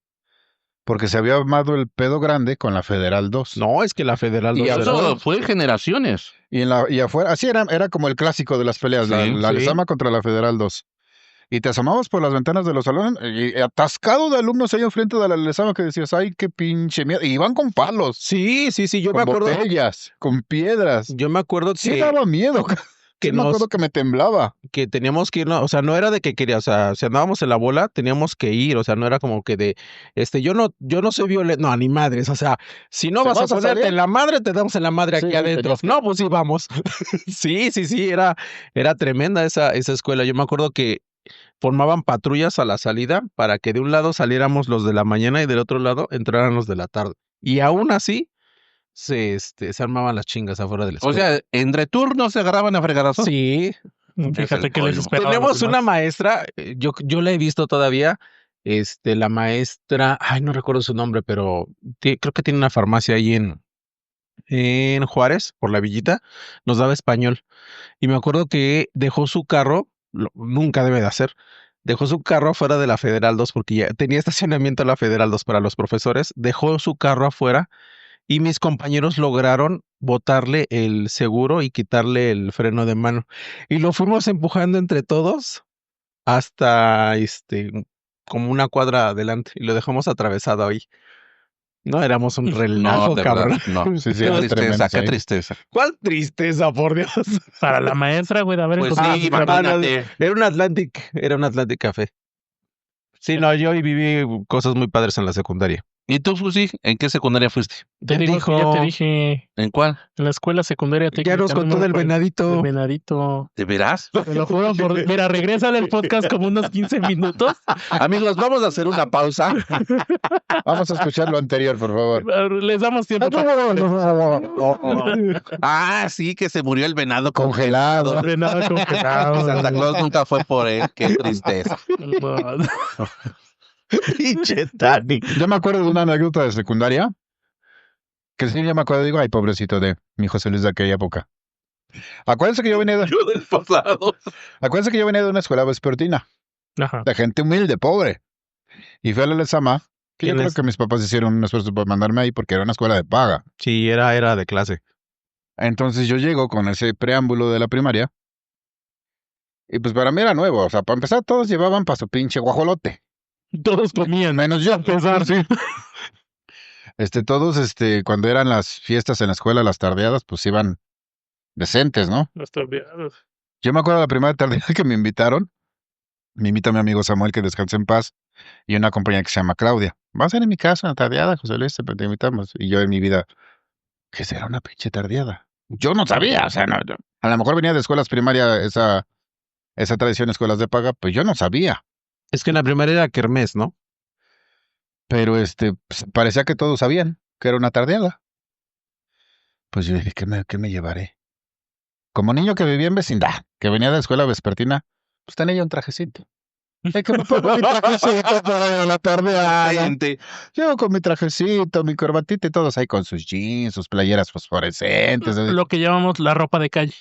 Speaker 3: porque se había armado el pedo grande con la Federal 2.
Speaker 5: No, es que la Federal
Speaker 3: Y
Speaker 5: 2 era-
Speaker 1: Eso fue generaciones.
Speaker 3: Y afuera, así era como el clásico de las peleas, la
Speaker 1: Sí,
Speaker 5: sí.
Speaker 3: Lezama contra la Federal 2. Y te asomabas por las ventanas de los salones y atascado de alumnos ahí enfrente de la Lezama que decías, ay, qué pinche miedo. Y iban con palos,
Speaker 5: Sí, yo me
Speaker 3: con
Speaker 5: acuerdo.
Speaker 3: botellas, con piedras.
Speaker 5: Yo me acuerdo
Speaker 3: Sí daba miedo.
Speaker 5: que
Speaker 3: Sí me acuerdo que me temblaba.
Speaker 5: que teníamos que ir, o sea, no era de que quería, o sea, si andábamos en la bola, teníamos que ir, o sea, no era como que de, yo no soy violento, no, ni madres, o sea, si no
Speaker 3: ¿Te
Speaker 5: vas a
Speaker 3: vas a
Speaker 5: ponerte
Speaker 3: salir?
Speaker 5: en la madre, te damos en la madre
Speaker 3: Sí,
Speaker 5: aquí
Speaker 3: sí,
Speaker 5: adentro.
Speaker 3: tenías que-
Speaker 5: No, pues sí, vamos. Sí, era tremenda esa escuela. Yo me acuerdo que formaban patrullas a la salida para que de un lado saliéramos los de la mañana y del otro lado entraran los de la tarde. Y aún así, se armaban las chingas afuera de la
Speaker 1: O
Speaker 5: escuela.
Speaker 1: sea, entre turnos se agarraban a fregadazos.
Speaker 5: Sí,
Speaker 4: Fíjate
Speaker 1: el
Speaker 4: que les
Speaker 1: colmo.
Speaker 4: esperaba. a los
Speaker 5: tenemos una
Speaker 4: demás.
Speaker 5: maestra, yo la he visto todavía, la maestra, ay, no recuerdo su nombre, pero creo que tiene una farmacia ahí en Juárez, por la Villita, nos daba español. Y me acuerdo que dejó su carro, nunca debe de hacer, dejó su carro afuera de la Federal 2 porque ya tenía estacionamiento la Federal 2 para los profesores, dejó su carro afuera y mis compañeros lograron botarle el seguro y quitarle el freno de mano. Y lo fuimos empujando entre todos hasta como una cuadra adelante y lo dejamos atravesado ahí. No, éramos un
Speaker 1: No,
Speaker 5: relajo,
Speaker 1: de
Speaker 5: cabrón.
Speaker 1: verdad, no.
Speaker 3: Sí, sí,
Speaker 1: Qué
Speaker 3: era
Speaker 1: tristeza,
Speaker 3: tremendo,
Speaker 1: qué
Speaker 3: sí.
Speaker 1: tristeza.
Speaker 5: ¿Cuál tristeza, por Dios?
Speaker 4: Para la maestra, güey, de haber
Speaker 1: Pues
Speaker 4: encontrado
Speaker 1: sí,
Speaker 4: su carro.
Speaker 1: imagínate.
Speaker 5: Era un Atlantic Café. Sí, no, yo viví cosas muy padres en la secundaria.
Speaker 1: ¿Y tú, Fusi, en qué secundaria fuiste?
Speaker 4: Te digo que ya te dije,
Speaker 1: ¿En cuál?
Speaker 4: en la escuela secundaria técnica.
Speaker 5: Ya nos contó
Speaker 4: número
Speaker 5: del
Speaker 4: 40,
Speaker 5: venadito.
Speaker 4: del venadito.
Speaker 1: ¿De veras?
Speaker 4: Te lo juro mira, regrésale el podcast como unos 15 minutos.
Speaker 1: Amigos, vamos a hacer una pausa.
Speaker 3: Vamos a escuchar lo anterior, por favor.
Speaker 4: Les damos tiempo
Speaker 1: Ah, sí, que se murió el venado
Speaker 3: Congelado.
Speaker 4: de nada congelado.
Speaker 1: Santa Claus nunca fue por él. Qué tristeza.
Speaker 4: No.
Speaker 5: Pinche Tani.
Speaker 3: Yo me acuerdo de una anécdota de secundaria, que sí, ya me acuerdo, digo, ay, pobrecito de mi José Luis de aquella época. Acuérdense que yo venía de,
Speaker 1: Yo del pasado.
Speaker 3: acuérdense que yo venía de una escuela vespertina,
Speaker 4: Ajá.
Speaker 3: de gente humilde, pobre. Y fui a la Lezama, que yo
Speaker 5: ¿Quién
Speaker 3: creo
Speaker 5: es?
Speaker 3: que mis papás hicieron un esfuerzo por mandarme ahí porque era una escuela de paga.
Speaker 5: Sí, era de clase.
Speaker 3: Entonces yo llego con ese preámbulo de la primaria, y pues para mí era nuevo, o sea, para empezar todos llevaban para su pinche guajolote.
Speaker 4: Todos comían.
Speaker 3: Menos yo.
Speaker 4: Pesar, sí.
Speaker 3: Todos, cuando eran las fiestas en la escuela, las tardeadas, pues iban decentes, ¿no?
Speaker 4: Los torpeados.
Speaker 3: Yo me acuerdo de la primera tardeada que me invitaron. Me invita mi amigo Samuel, que descanse en paz, y una compañera que se llama Claudia. Va a ser en mi casa una tardeada, José Luis, te invitamos. Y yo en mi vida, ¿qué será una pinche tardeada? Yo no sabía, o sea, no, a lo mejor venía de escuelas primarias esa tradición de escuelas de paga, pues yo no sabía.
Speaker 5: Es que en la primaria era kermés, ¿no?
Speaker 3: Pero pues, parecía que todos sabían que era una tardeada. Pues yo dije, ¿qué me llevaré? Como niño que vivía en vecindad, que venía de escuela vespertina, pues tenía yo un trajecito. Es que me pongo mi trajecito para ir a la tardeada.
Speaker 1: Gente.
Speaker 3: Yo con mi trajecito, mi corbatita y todos ahí con sus jeans, sus playeras fosforescentes.
Speaker 4: Lo que llamamos la ropa de calle.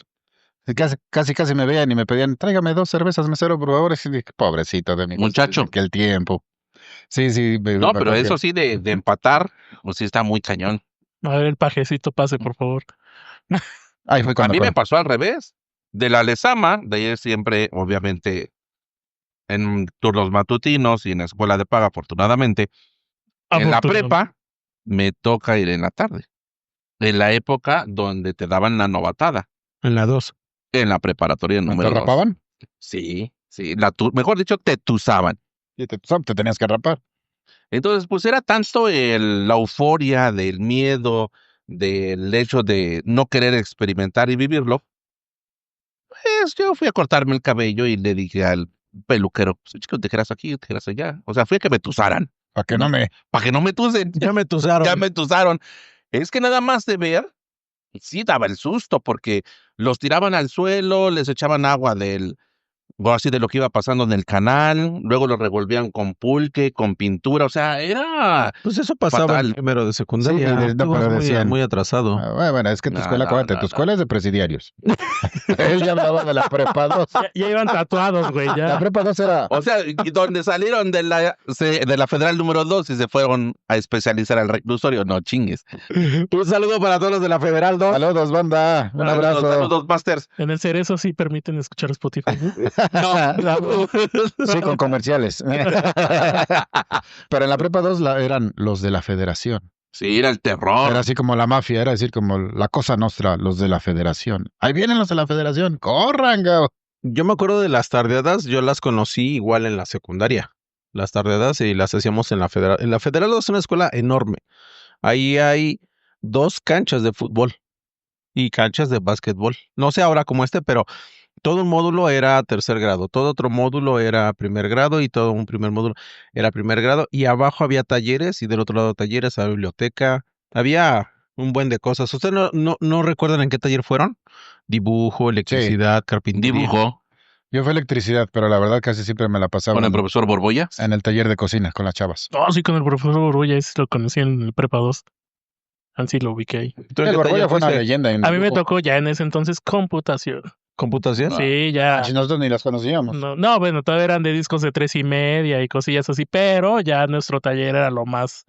Speaker 3: Casi me veían y me pedían, tráigame 2 cervezas, mesero, por favor. Y dije, pobrecito de mi
Speaker 1: Muchacho.
Speaker 3: que el tiempo. Sí.
Speaker 1: No, pero eso sí, de empatar, pues sí está muy cañón.
Speaker 4: A ver, el pajecito pase, por favor.
Speaker 3: Ahí fue
Speaker 1: A
Speaker 3: cuando
Speaker 1: mí me pasó al revés. De la Lezama, de ir siempre, obviamente, en turnos matutinos y en escuela de paga, afortunadamente. En la prepa, me toca ir en la tarde. En la época donde te daban la novatada.
Speaker 5: En la 2.
Speaker 1: En la preparatoria
Speaker 3: ¿te
Speaker 1: número 2.
Speaker 3: rapaban?
Speaker 1: Sí. Mejor dicho, te tusaban.
Speaker 3: Y te tenías que rapar.
Speaker 1: Entonces, pues era tanto la euforia del miedo, del hecho de no querer experimentar y vivirlo. Pues yo fui a cortarme el cabello y le dije al peluquero, pues chico, tijeras aquí, tijeras allá. O sea, fui a que me tusaran.
Speaker 3: Para que no me...
Speaker 1: Para que no me tusen.
Speaker 5: Ya me tusaron.
Speaker 1: Ya me tusaron. Es que nada más de ver, sí daba el susto, porque los tiraban al suelo, les echaban agua o así de lo que iba pasando en el canal, luego lo revolvían con pulque, con pintura, o sea, era
Speaker 5: Pues eso pasaba
Speaker 1: fatal.
Speaker 5: en primero de secundaria.
Speaker 3: Sí,
Speaker 5: Tú vas
Speaker 3: pero
Speaker 5: muy,
Speaker 3: decían-
Speaker 5: muy atrasado.
Speaker 3: Bueno, es que tu
Speaker 1: No,
Speaker 3: escuela,
Speaker 1: no,
Speaker 3: acuérdate,
Speaker 1: no,
Speaker 3: tu
Speaker 1: no.
Speaker 3: escuela es de presidiarios. Él ya hablaba de la prepa 2.
Speaker 4: Ya iban tatuados, güey,
Speaker 3: La
Speaker 4: ya.
Speaker 3: prepa 2 era...
Speaker 1: O sea, y donde salieron de la Federal número 2 y se fueron a especializar al reclusorio, no chingues.
Speaker 5: Un saludo para todos los de la Federal 2.
Speaker 3: Saludos, banda. Un abrazo.
Speaker 1: Saludos, Masters.
Speaker 4: En el Cerezo sí permiten escuchar Spotify.
Speaker 1: No.
Speaker 3: Sí, con comerciales. Pero en la prepa 2 eran los de la federación.
Speaker 1: Sí, era el terror.
Speaker 3: Era así como la mafia, era decir como la cosa nostra, los de la federación. Ahí vienen los de la federación, corran, go.
Speaker 5: Yo me acuerdo de las tardeadas, yo las conocí igual en la secundaria. Las tardeadas y las hacíamos en la Federal. En la Federal es una escuela enorme. Ahí hay 2 canchas de fútbol y canchas de básquetbol. No sé ahora como pero todo un módulo era tercer grado, todo otro módulo era primer grado y todo un primer módulo era primer grado. Y abajo había talleres y del otro lado talleres, había biblioteca. Había un buen de cosas. ¿Ustedes no recuerdan en qué taller fueron? Dibujo, electricidad, carpintería.
Speaker 1: Dibujo
Speaker 3: Yo fui electricidad, pero la verdad casi siempre me la pasaba
Speaker 1: con el profesor Borbolla.
Speaker 3: en el taller de cocina con las chavas.
Speaker 4: No, sí, con el profesor Borbolla, ese lo conocí en el Prepa 2. Así lo ubiqué ahí.
Speaker 5: ¿Tú en
Speaker 3: El
Speaker 5: qué
Speaker 3: Borbolla
Speaker 5: taller
Speaker 3: fue una
Speaker 5: fuiste?
Speaker 3: leyenda. En
Speaker 4: A mí me
Speaker 3: dibujo.
Speaker 4: tocó ya en ese entonces computación.
Speaker 5: ¿Computación?
Speaker 4: Sí, ya.
Speaker 3: Si nosotros ni las conocíamos.
Speaker 4: No, bueno, todavía eran de discos de 3.5 y cosillas así, pero ya nuestro taller era lo más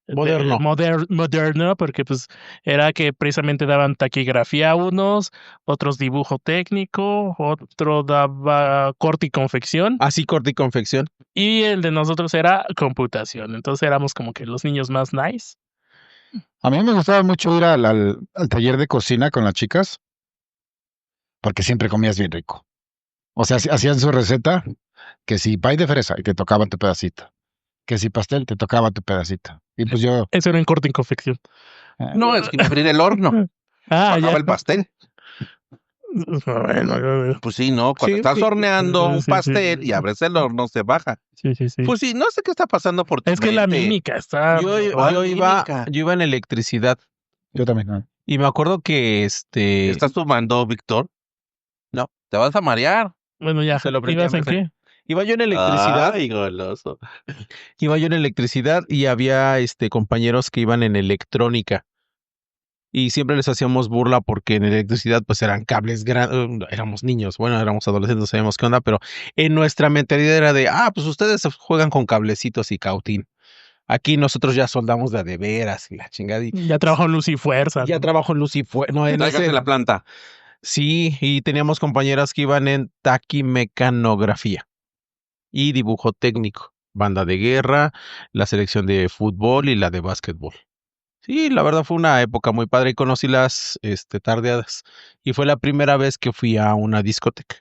Speaker 5: Moderno.
Speaker 4: Moderno, porque pues era que precisamente daban taquigrafía a unos, otros dibujo técnico, otro daba corte y confección,
Speaker 5: Así corte y confección.
Speaker 4: y el de nosotros era computación. Entonces éramos como que los niños más nice.
Speaker 3: A mí me gustaba mucho ir al taller de cocina con las chicas, porque siempre comías bien rico. O sea, hacían su receta, que si pay de fresa, y te tocaba tu pedacito. Que si pastel, te tocaba tu pedacito. Y pues yo...
Speaker 4: Eso era en corte y confección.
Speaker 1: No, es que iba a abrir el horno.
Speaker 4: Ah,
Speaker 1: Bajaba
Speaker 4: ya.
Speaker 1: el pastel.
Speaker 4: Bueno,
Speaker 1: Pues sí, ¿no? Cuando
Speaker 5: Sí,
Speaker 1: estás
Speaker 5: sí.
Speaker 1: horneando un
Speaker 4: Sí, sí.
Speaker 1: pastel y abres el horno, se baja.
Speaker 4: sí.
Speaker 1: Pues sí, no sé qué está pasando por tu
Speaker 4: Es que la
Speaker 1: mente.
Speaker 4: mímica está...
Speaker 1: ¿Cuál
Speaker 5: Yo iba
Speaker 1: mímica?
Speaker 5: en electricidad
Speaker 3: Yo también. ¿no?
Speaker 5: y me acuerdo que
Speaker 1: ¿Estás tomando, Víctor? No, te vas a marear.
Speaker 4: Bueno, ya.
Speaker 5: Se lo prendí
Speaker 4: ¿Ibas
Speaker 5: a
Speaker 4: en
Speaker 5: Merced.
Speaker 4: qué?
Speaker 5: iba yo en electricidad,
Speaker 1: Ay, goloso.
Speaker 5: y había compañeros que iban en electrónica. Y siempre les hacíamos burla porque en electricidad pues eran cables grandes, éramos niños, bueno, éramos adolescentes, no sabíamos qué onda, pero en nuestra mentalidad era de, pues ustedes juegan con cablecitos y cautín. Aquí nosotros ya soldamos de veras y la chingada. Y
Speaker 4: Ya trabajó en Luz y Fuerza.
Speaker 5: ya trabajo en luz y no, en
Speaker 1: Tráigase la planta.
Speaker 5: Sí, y teníamos compañeras que iban en taquimecanografía y dibujo técnico, banda de guerra, la selección de fútbol y la de básquetbol. Sí, la verdad fue una época muy padre y conocí las tardeadas. Y fue la primera vez que fui a una discoteca.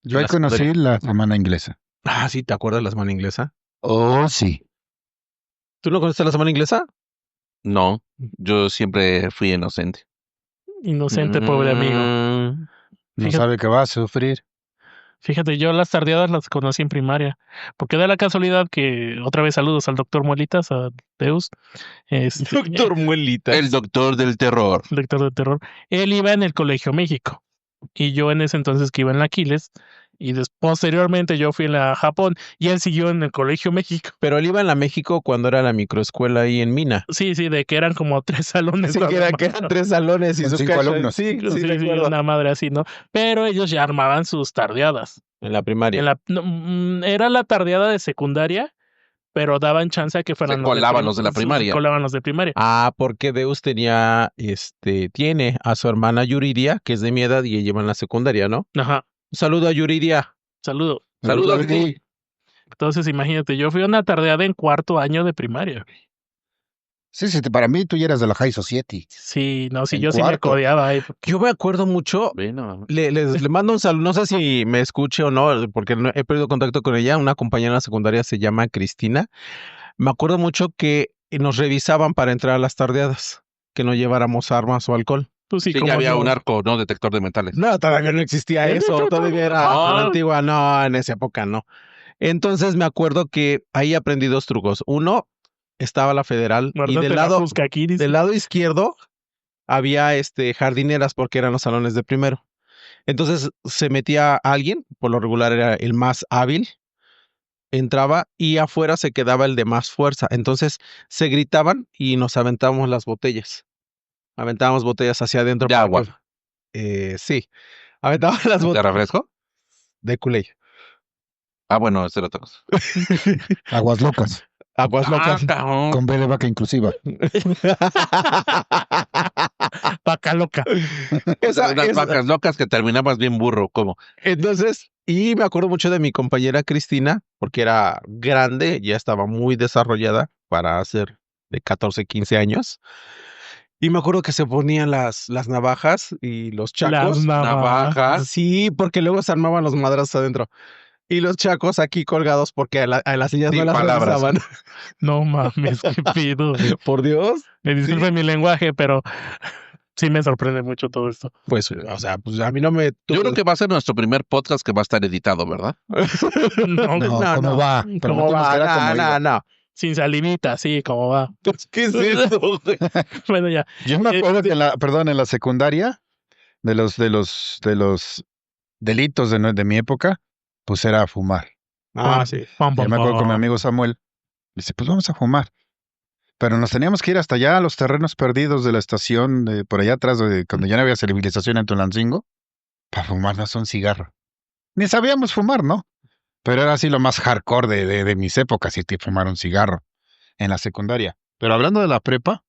Speaker 3: Yo ahí
Speaker 1: La
Speaker 3: conocí
Speaker 1: secundaria.
Speaker 3: la semana inglesa.
Speaker 5: Ah, sí, ¿te acuerdas la semana inglesa?
Speaker 3: Oh, sí.
Speaker 5: ¿Tú no conociste la semana inglesa?
Speaker 1: No, yo siempre fui inocente.
Speaker 4: Inocente, pobre amigo.
Speaker 3: No
Speaker 4: Fíjate.
Speaker 3: sabe que va a sufrir.
Speaker 4: Fíjate, yo las tardeadas las conocí en primaria. Porque da la casualidad que, otra vez saludos al doctor Muelitas, a Deus.
Speaker 5: Doctor Muelita.
Speaker 1: El doctor del terror.
Speaker 4: Lector de terror. Él iba en el Colegio México. Y yo en ese entonces que iba en la Aquiles. Y posteriormente yo fui en la Japón. Y él siguió en el Colegio México.
Speaker 5: Pero él iba en la México cuando era la microescuela ahí en Mina.
Speaker 4: Sí, de que eran como 3 salones.
Speaker 5: Sí, que eran 3 salones y
Speaker 3: Con
Speaker 5: sus
Speaker 3: 5
Speaker 5: cachas.
Speaker 3: alumnos.
Speaker 5: Sí,
Speaker 4: Sí,
Speaker 5: recuerdo.
Speaker 4: una madre así, ¿no? Pero ellos ya armaban sus tardeadas.
Speaker 5: En la primaria.
Speaker 4: Era la tardeada de secundaria, pero daban chance a que fueran
Speaker 1: Se colaban los de la
Speaker 4: se
Speaker 1: primaria.
Speaker 4: colaban los de primaria.
Speaker 5: Porque Deus tiene a su hermana Yuridia, que es de mi edad y ella iba en la secundaria, ¿no?
Speaker 4: Ajá.
Speaker 5: Un saludo a Yuridia.
Speaker 4: Saludo.
Speaker 1: Saludos.
Speaker 4: Entonces, imagínate, yo fui a una tardeada en 4º año de primaria.
Speaker 3: Sí, para mí tú ya eras de la High Society.
Speaker 4: Sí, no, sí,
Speaker 3: En
Speaker 4: yo sí me
Speaker 3: cuarto.
Speaker 4: codeaba ahí.
Speaker 5: Yo me acuerdo mucho.
Speaker 1: Bueno,
Speaker 5: Le mando un saludo, no sé si me escuche o no, porque he perdido contacto con ella. Una compañera en la secundaria se llama Cristina. Me acuerdo mucho que nos revisaban para entrar a las tardeadas, que no lleváramos armas o alcohol.
Speaker 4: Pues sí,
Speaker 1: sí,
Speaker 4: como
Speaker 1: ya había
Speaker 4: yo.
Speaker 1: un arco, ¿no? Detector de metales.
Speaker 5: No, todavía no existía eso, todavía era a la antigua, no, en esa época no. Entonces me acuerdo que ahí aprendí 2 trucos. Uno, estaba la Federal y
Speaker 4: Guardate
Speaker 5: del
Speaker 4: la
Speaker 5: lado,
Speaker 4: fusca aquí, dice.
Speaker 5: del lado izquierdo había jardineras porque eran los salones de primero. Entonces se metía alguien, por lo regular era el más hábil, entraba y afuera se quedaba el de más fuerza. Entonces se gritaban y nos aventábamos las botellas. Aventábamos botellas hacia adentro.
Speaker 1: De agua.
Speaker 5: Sí, aventábamos las
Speaker 1: ¿De
Speaker 5: botellas
Speaker 1: refresco?
Speaker 5: de Kool-Aid.
Speaker 1: Ah, bueno, ese era otra cosa.
Speaker 3: Aguas locas,
Speaker 5: Aguas locas.
Speaker 1: Cajón.
Speaker 3: con B de vaca inclusiva.
Speaker 4: Vaca loca.
Speaker 1: Unas vacas locas que terminabas bien burro, como.
Speaker 5: Entonces, y me acuerdo mucho de mi compañera Cristina, porque era grande, ya estaba muy desarrollada para ser de 14, 15 años. Y me acuerdo que se ponían las navajas y los chacos.
Speaker 4: Las navajas.
Speaker 5: Sí, porque luego se armaban los madrazos adentro. Y los chacos aquí colgados porque a las sillas
Speaker 1: Sin
Speaker 5: no las
Speaker 1: palabras.
Speaker 5: regresaban.
Speaker 4: No mames, qué pido.
Speaker 5: Por Dios.
Speaker 4: Me disculpe mi lenguaje, pero sí me sorprende mucho todo esto.
Speaker 5: Pues, o sea, pues a mí no me...
Speaker 1: Yo creo que va a ser nuestro primer podcast que va a estar editado, ¿verdad?
Speaker 4: No,
Speaker 3: No, ¿cómo va?
Speaker 5: ¿Cómo
Speaker 3: Prometimos
Speaker 5: va?
Speaker 3: que era como iba.
Speaker 5: No.
Speaker 4: sin salivita, sí, como va.
Speaker 5: ¿Qué es eso, güey?
Speaker 4: Bueno, ya.
Speaker 3: Yo me acuerdo que en la secundaria, de los delitos de mi época, pues era fumar.
Speaker 5: Ah, sí.
Speaker 4: Pam,
Speaker 3: Yo
Speaker 4: pam,
Speaker 3: me acuerdo con mi
Speaker 4: pam.
Speaker 3: amigo Samuel, dice, pues vamos a fumar. Pero nos teníamos que ir hasta allá a los terrenos perdidos de la estación, por allá atrás, cuando ya no había civilización en Tulancingo, para fumarnos un cigarro. Ni sabíamos fumar, ¿no? Pero era así lo más hardcore de mis épocas, irte a fumar un cigarro en la secundaria. Pero hablando de la prepa,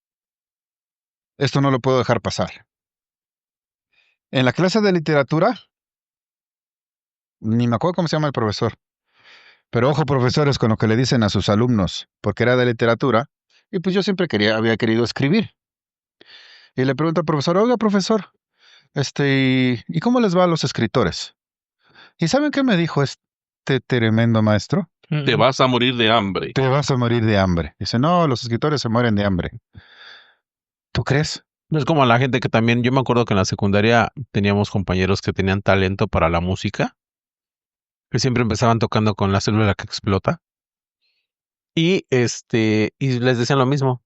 Speaker 3: esto no lo puedo dejar pasar. En la clase de literatura, ni me acuerdo cómo se llama el profesor, pero ojo profesores con lo que le dicen a sus alumnos, porque era de literatura, y pues yo siempre había querido escribir. Y le pregunto al profesor, oiga profesor, ¿y cómo les va a los escritores? ¿Y saben qué me dijo este tremendo maestro?
Speaker 1: Te vas a morir de hambre.
Speaker 3: Te vas a morir de hambre. Dice, no, los escritores se mueren de hambre. ¿Tú crees?
Speaker 5: Es como la gente que también, yo me acuerdo que en la secundaria teníamos compañeros que tenían talento para la música, que siempre empezaban tocando con la célula que explota. Y y les decían lo mismo.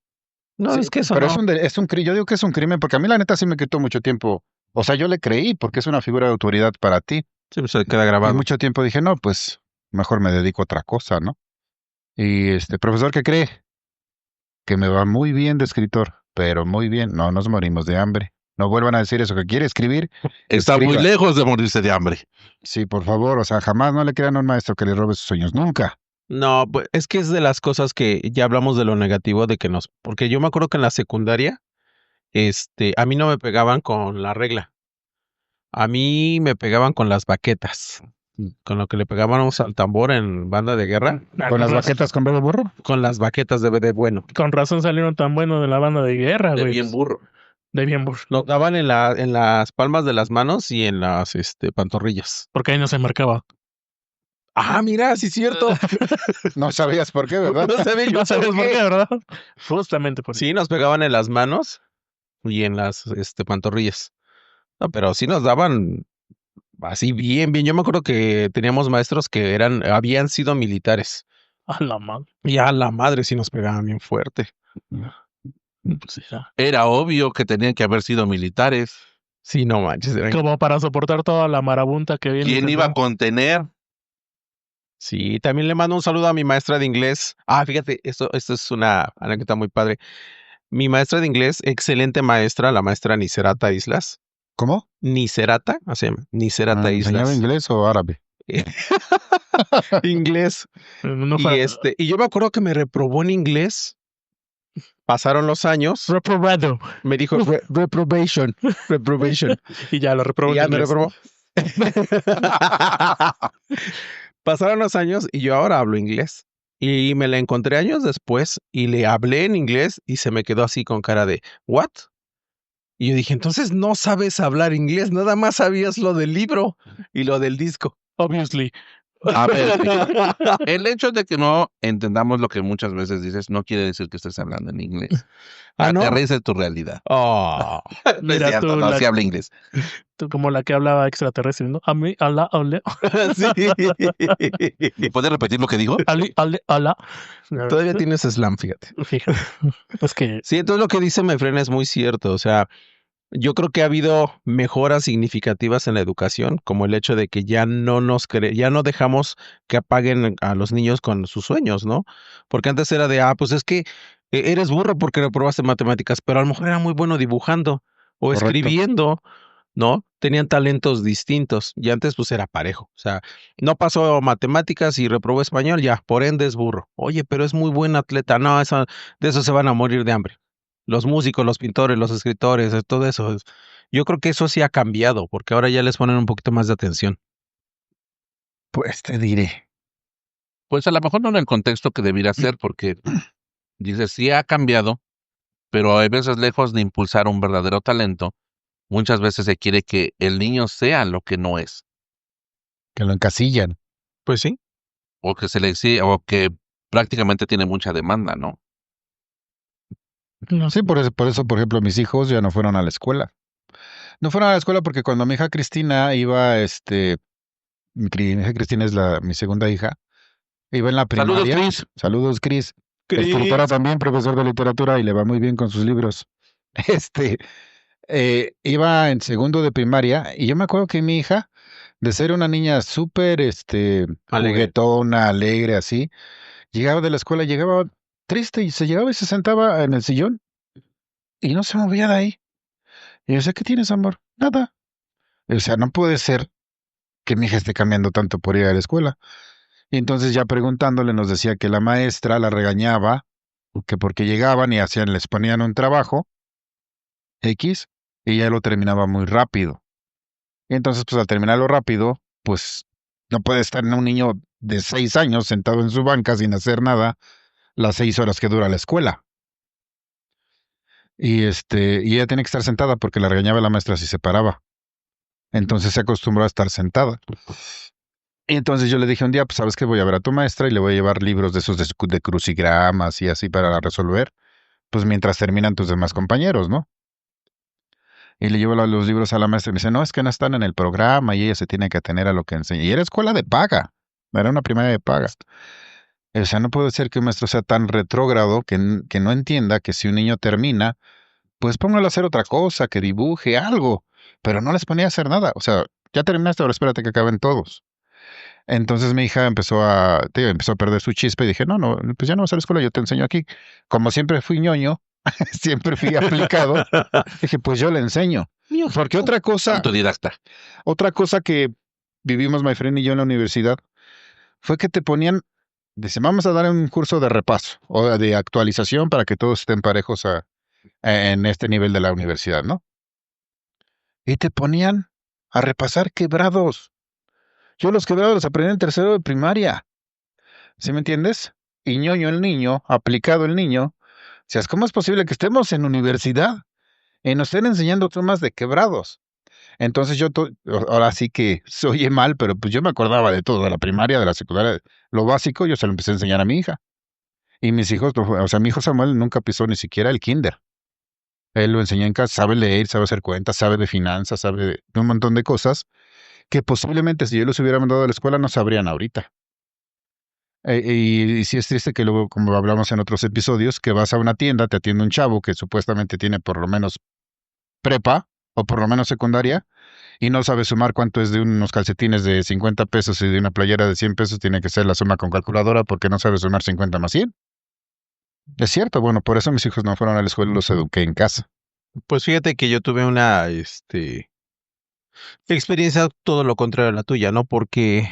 Speaker 5: No,
Speaker 3: Sí,
Speaker 5: es que eso
Speaker 3: pero
Speaker 5: no.
Speaker 3: yo digo que es un crimen, porque a mí la neta sí me quitó mucho tiempo. O sea, yo le creí porque es una figura de autoridad para ti.
Speaker 5: Sí, pues, se queda
Speaker 3: Y
Speaker 5: grabado.
Speaker 3: mucho tiempo dije, no, pues mejor me dedico a otra cosa, ¿no? Y profesor, ¿qué cree? Que me va muy bien de escritor, pero muy bien. No nos morimos de hambre. No vuelvan a decir eso, que quiere escribir.
Speaker 1: Está muy
Speaker 3: escriba.
Speaker 1: lejos de morirse de hambre.
Speaker 3: Sí, por favor, o sea, jamás no le crean a un maestro que le robe sus sueños, nunca.
Speaker 5: No, pues es que es de las cosas que ya hablamos de lo negativo de que porque yo me acuerdo que en la secundaria, a mí no me pegaban con la regla. A mí me pegaban con las baquetas. Con lo que le pegábamos al tambor en banda de guerra.
Speaker 3: Con las baquetas con B de burro.
Speaker 5: Con las baquetas de bueno.
Speaker 4: Con razón salieron tan buenos de la banda de guerra,
Speaker 1: De
Speaker 4: güey.
Speaker 1: bien burro.
Speaker 4: De bien burro.
Speaker 5: Nos daban en las palmas de las manos y en las pantorrillas.
Speaker 4: Porque ahí no se marcaba.
Speaker 5: Ah, mira, sí es cierto.
Speaker 3: No sabías por qué, ¿verdad?
Speaker 5: No sabía yo
Speaker 4: No sabes
Speaker 5: por
Speaker 4: por
Speaker 5: qué.
Speaker 4: qué, ¿verdad? Justamente por eso.
Speaker 5: Sí, nos pegaban en las manos y en las pantorrillas. No, pero sí nos daban así bien, bien. Yo me acuerdo que teníamos maestros que habían sido militares.
Speaker 4: A la madre.
Speaker 5: Y a la madre sí nos pegaban bien fuerte.
Speaker 4: Pues era.
Speaker 1: Era obvio que tenían que haber sido militares.
Speaker 5: Sí, no manches.
Speaker 4: Como para soportar toda la marabunta que viene.
Speaker 1: ¿Quién iba a contener?
Speaker 5: Sí, también le mando un saludo a mi maestra de inglés. Ah, fíjate, esto es una anécdota muy padre. Mi maestra de inglés, excelente maestra, la maestra Nicerata Islas.
Speaker 3: ¿Cómo?
Speaker 5: Nicerata, así se llama, Nicerata
Speaker 3: ¿Enseñaba
Speaker 5: Islas.
Speaker 3: inglés o árabe?
Speaker 5: Inglés.
Speaker 4: No
Speaker 5: Y
Speaker 4: fue
Speaker 5: y yo me acuerdo que me reprobó en inglés. Pasaron los años.
Speaker 4: reprobado.
Speaker 5: Me dijo reprobation.
Speaker 4: Y ya lo reprobó.
Speaker 5: Y ya
Speaker 4: en
Speaker 5: me
Speaker 4: inglés.
Speaker 5: reprobó. Pasaron los años y yo ahora hablo inglés. Y me la encontré años después y le hablé en inglés y se me quedó así con cara de ¿what? Y yo dije, entonces no sabes hablar inglés, nada más sabías lo del libro y lo del disco.
Speaker 4: Obviously.
Speaker 1: A ver, el hecho de que no entendamos lo que muchas veces dices no quiere decir que estés hablando en inglés.
Speaker 5: ¿Ah, no?
Speaker 1: Aterriza tu realidad.
Speaker 5: Oh,
Speaker 1: No es
Speaker 4: Mira
Speaker 1: cierto,
Speaker 4: tú,
Speaker 1: no, sí habla inglés.
Speaker 4: tú como la que hablaba extraterrestre, ¿no? A mí, ala, ale,
Speaker 5: sí.
Speaker 1: ¿Puedes repetir lo que dijo?
Speaker 4: ale, ala.
Speaker 5: Todavía tienes slam, fíjate.
Speaker 4: Fíjate. Es que
Speaker 5: Sí, entonces lo que dice Mefren es muy cierto. O sea, yo creo que ha habido mejoras significativas en la educación, como el hecho de que ya ya no dejamos que apaguen a los niños con sus sueños, ¿no? Porque antes era de, pues es que eres burro porque reprobaste matemáticas, pero a lo mejor era muy bueno dibujando o
Speaker 3: Correcto.
Speaker 5: escribiendo, ¿no? Tenían talentos distintos y antes pues era parejo. O sea, no pasó matemáticas y reprobó español, ya, por ende es burro. Oye, pero es muy buen atleta. No, de eso se van a morir de hambre. Los músicos, los pintores, los escritores, todo eso. Yo creo que eso sí ha cambiado, porque ahora ya les ponen un poquito más de atención.
Speaker 3: Pues te diré.
Speaker 1: Pues a lo mejor no en el contexto que debiera ser, porque dices, sí ha cambiado, pero a veces lejos de impulsar un verdadero talento, muchas veces se quiere que el niño sea lo que no es,
Speaker 3: Que lo encasillan.
Speaker 5: Pues sí.
Speaker 1: o que se le exige, o que prácticamente tiene mucha demanda, ¿no?
Speaker 4: no.
Speaker 3: Sí, por eso, por ejemplo, mis hijos ya no fueron a la escuela. No fueron a la escuela porque cuando mi hija Cristina iba, mi hija Cristina es mi segunda hija, iba en la
Speaker 1: Saludos,
Speaker 3: primaria.
Speaker 1: Chris.
Speaker 3: Saludos, Cris. Escritora también, profesor de literatura, y le va muy bien con sus libros. Este, iba en segundo de primaria, y yo me acuerdo que mi hija, de ser una niña súper,
Speaker 5: Alegre.
Speaker 3: juguetona, alegre, así, llegaba de la escuela, llegaba triste, y se llegaba y se sentaba en el sillón, y no se movía de ahí. Y yo decía, ¿qué tienes, amor? Nada. O sea, no puede ser que mi hija esté cambiando tanto por ir a la escuela. Y entonces ya preguntándole nos decía que la maestra la regañaba, que porque llegaban y les ponían un trabajo X, y ya lo terminaba muy rápido. Y entonces, pues al terminarlo rápido, pues no puede estar un niño de 6 años sentado en su banca sin hacer nada las 6 horas que dura la escuela. Y ella tenía que estar sentada porque la regañaba la maestra si se paraba. Entonces se acostumbró a estar sentada. Y entonces yo le dije un día, pues sabes que voy a ver a tu maestra y le voy a llevar libros de esos de crucigramas y así para resolver, pues mientras terminan tus demás compañeros, ¿no? Y le llevo los libros a la maestra y me dice, no, es que no están en el programa y ella se tiene que atener a lo que enseña. Y era escuela de paga, era una primaria de paga. O sea, no puede ser que un maestro sea tan retrógrado que no entienda que si un niño termina, pues póngalo a hacer otra cosa, que dibuje algo, pero no les ponía a hacer nada. O sea, ya terminaste, ahora espérate que acaben todos. Entonces mi hija empezó a perder su chispa y dije, no, pues ya no vas a la escuela, yo te enseño aquí. Como siempre fui ñoño, siempre fui aplicado, dije, pues yo le enseño. Porque otra cosa que vivimos, my friend y yo en la universidad, fue que te ponían, dice, vamos a dar un curso de repaso o de actualización para que todos estén parejos en este nivel de la universidad, ¿no? Y te ponían a repasar quebrados. Yo los quebrados los aprendí en tercero de primaria. ¿Sí me entiendes? Y ñoño el niño, aplicado el niño. O sea, ¿cómo es posible que estemos en universidad y nos estén enseñando temas de quebrados? Entonces ahora sí que se oye mal, pero pues yo me acordaba de todo, de la primaria, de la secundaria, lo básico, yo se lo empecé a enseñar a mi hija. Y mis hijos, o sea, mi hijo Samuel nunca pisó ni siquiera el kinder. Él lo enseñó en casa, sabe leer, sabe hacer cuentas, sabe de finanzas, sabe de un montón de cosas que posiblemente si yo los hubiera mandado a la escuela no sabrían ahorita. Y sí es triste que luego, como hablamos en otros episodios, que vas a una tienda, te atiende un chavo que supuestamente tiene por lo menos prepa o por lo menos secundaria y no sabe sumar cuánto es de unos calcetines de 50 pesos y de una playera de 100 pesos, tiene que ser la suma con calculadora porque no sabe sumar 50 más 100. Es cierto, bueno, por eso mis hijos no fueron a la escuela, los eduqué en casa.
Speaker 5: Pues fíjate que yo tuve una experiencia todo lo contrario a la tuya, ¿no? Porque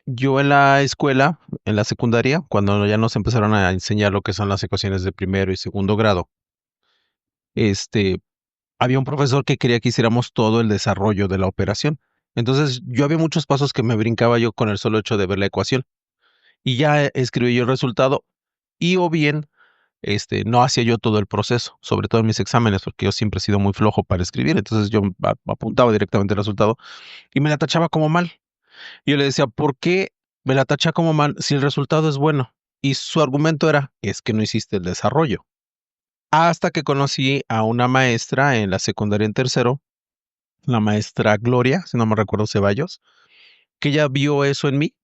Speaker 5: yo en la escuela, en la secundaria, cuando ya nos empezaron a enseñar lo que son las ecuaciones de primero y segundo grado, había un profesor que quería que hiciéramos todo el desarrollo de la operación. Entonces, yo había muchos pasos que me brincaba yo con el solo hecho de ver la ecuación. Y ya escribí yo el resultado. Y o bien, no hacía yo todo el proceso, sobre todo en mis exámenes, porque yo siempre he sido muy flojo para escribir. Entonces, yo apuntaba directamente el resultado y me la tachaba como mal. Y yo le decía, ¿por qué me la tacha como mal si el resultado es bueno. Y su argumento era, es que no hiciste el desarrollo. Hasta que conocí a una maestra en la secundaria en tercero, la maestra Gloria, si no me recuerdo Ceballos, que ella vio eso en mí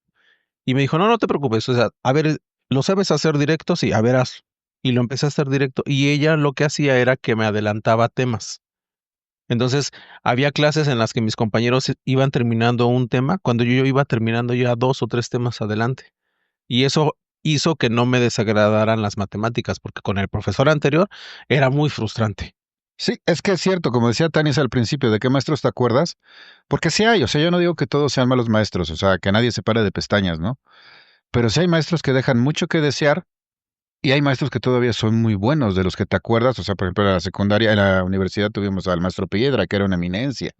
Speaker 5: y me dijo, no, no te preocupes, o sea, a ver, ¿lo sabes hacer directo? Sí, a ver, hazlo. Y lo empecé a hacer directo y ella lo que hacía era que me adelantaba temas. Entonces, había clases en las que mis compañeros iban terminando un tema cuando yo iba terminando ya 2 o 3 temas adelante. Y eso hizo que no me desagradaran las matemáticas, porque con el profesor anterior era muy frustrante.
Speaker 3: Sí, es que es cierto, como decía Tanis al principio, ¿de qué maestros te acuerdas? Porque sí hay, o sea, yo no digo que todos sean malos maestros, o sea, que nadie se pare de pestañas, ¿no? Pero sí hay maestros que dejan mucho que desear y hay maestros que todavía son muy buenos, de los que te acuerdas, o sea, por ejemplo, en la secundaria, en la universidad tuvimos al maestro Piedra, que era una eminencia.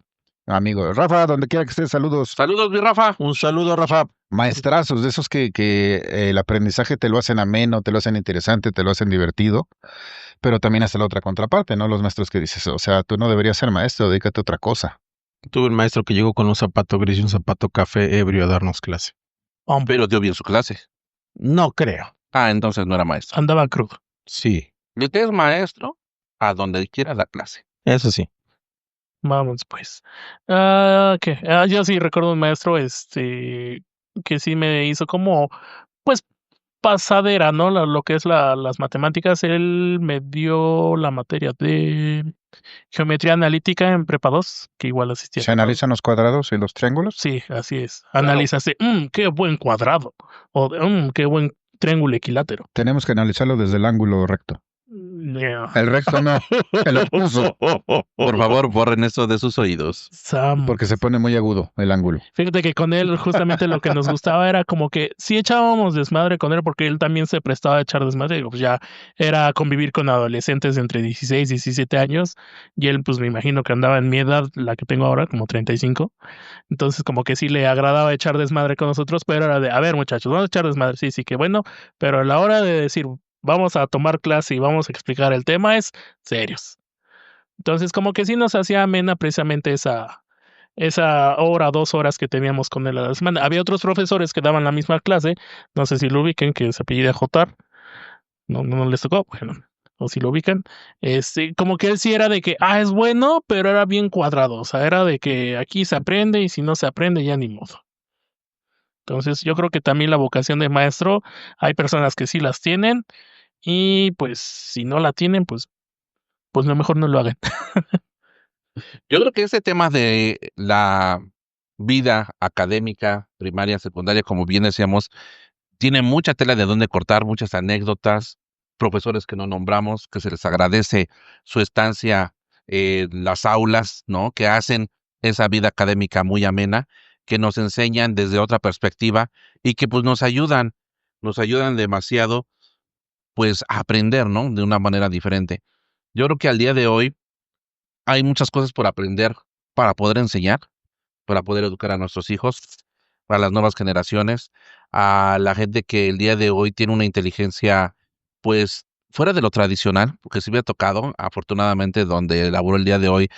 Speaker 3: Amigo, Rafa, donde quiera que estés, saludos.
Speaker 1: Saludos, mi Rafa.
Speaker 5: Un saludo, Rafa.
Speaker 3: Maestrazos, de esos que el aprendizaje te lo hacen ameno, te lo hacen interesante, te lo hacen divertido, pero también hasta la otra contraparte, ¿no? Los maestros que dices, o sea, tú no deberías ser maestro, dedícate a otra cosa.
Speaker 5: Tuve un maestro que llegó con un zapato gris y un zapato café ebrio a darnos clase.
Speaker 4: Hombre,
Speaker 1: Pero dio bien su clase.
Speaker 5: No creo.
Speaker 1: Ah, entonces no era maestro.
Speaker 4: andaba crudo.
Speaker 5: Sí,
Speaker 1: Y usted es maestro a donde quiera dar clase.
Speaker 5: eso sí.
Speaker 4: Vamos, pues. ¿Qué? Yo sí recuerdo un maestro, que sí me hizo como, pues, pasadera, ¿no? Lo que es las matemáticas. Él me dio la materia de geometría analítica en prepa 2, que igual asistía.
Speaker 3: ¿Se analizan los cuadrados y los triángulos?
Speaker 4: Sí, así es.
Speaker 1: Claro.
Speaker 4: Analízase, qué buen cuadrado, o qué buen triángulo equilátero.
Speaker 3: Tenemos que analizarlo desde el ángulo recto.
Speaker 4: Yeah.
Speaker 3: El recto no, el opuso,
Speaker 1: Por favor, borren eso de sus oídos.
Speaker 4: Sam.
Speaker 3: porque se pone muy agudo el ángulo.
Speaker 4: Fíjate que con él justamente lo que nos gustaba era como que sí echábamos desmadre con él porque él también se prestaba a echar desmadre. Digo, pues ya era convivir con adolescentes de entre 16 y 17 años y él pues me imagino que andaba en mi edad, la que tengo ahora, como 35. Entonces como que sí le agradaba echar desmadre con nosotros, pero era de, a ver muchachos, vamos a echar desmadre, sí, sí, que bueno, pero a la hora de decir, vamos a tomar clase y vamos a explicar el tema es serios. Entonces como que sí nos hacía amena precisamente esa hora, 2 horas que teníamos con él a la semana. Había otros profesores que daban la misma clase, no sé si lo ubiquen, que se apellida Jotar, no les tocó, bueno, o si lo ubican, como que él sí era de que, es bueno, pero era bien cuadrado, o sea, era de que aquí se aprende y si no se aprende ya ni modo. Entonces yo creo que también la vocación de maestro, hay personas que sí las tienen y pues si no la tienen, pues lo mejor no lo hagan.
Speaker 1: Yo creo que ese tema de la vida académica, primaria, secundaria, como bien decíamos, tiene mucha tela de dónde cortar, muchas anécdotas, profesores que no nombramos, que se les agradece su estancia en las aulas, ¿no? Que hacen esa vida académica muy amena, que nos enseñan desde otra perspectiva y que pues nos ayudan demasiado pues a aprender, ¿no? De una manera diferente. Yo creo que al día de hoy hay muchas cosas por aprender para poder enseñar, para poder educar a nuestros hijos, para las nuevas generaciones, a la gente que el día de hoy tiene una inteligencia, pues, fuera de lo tradicional, porque sí me ha tocado, afortunadamente, donde laboro el día de hoy,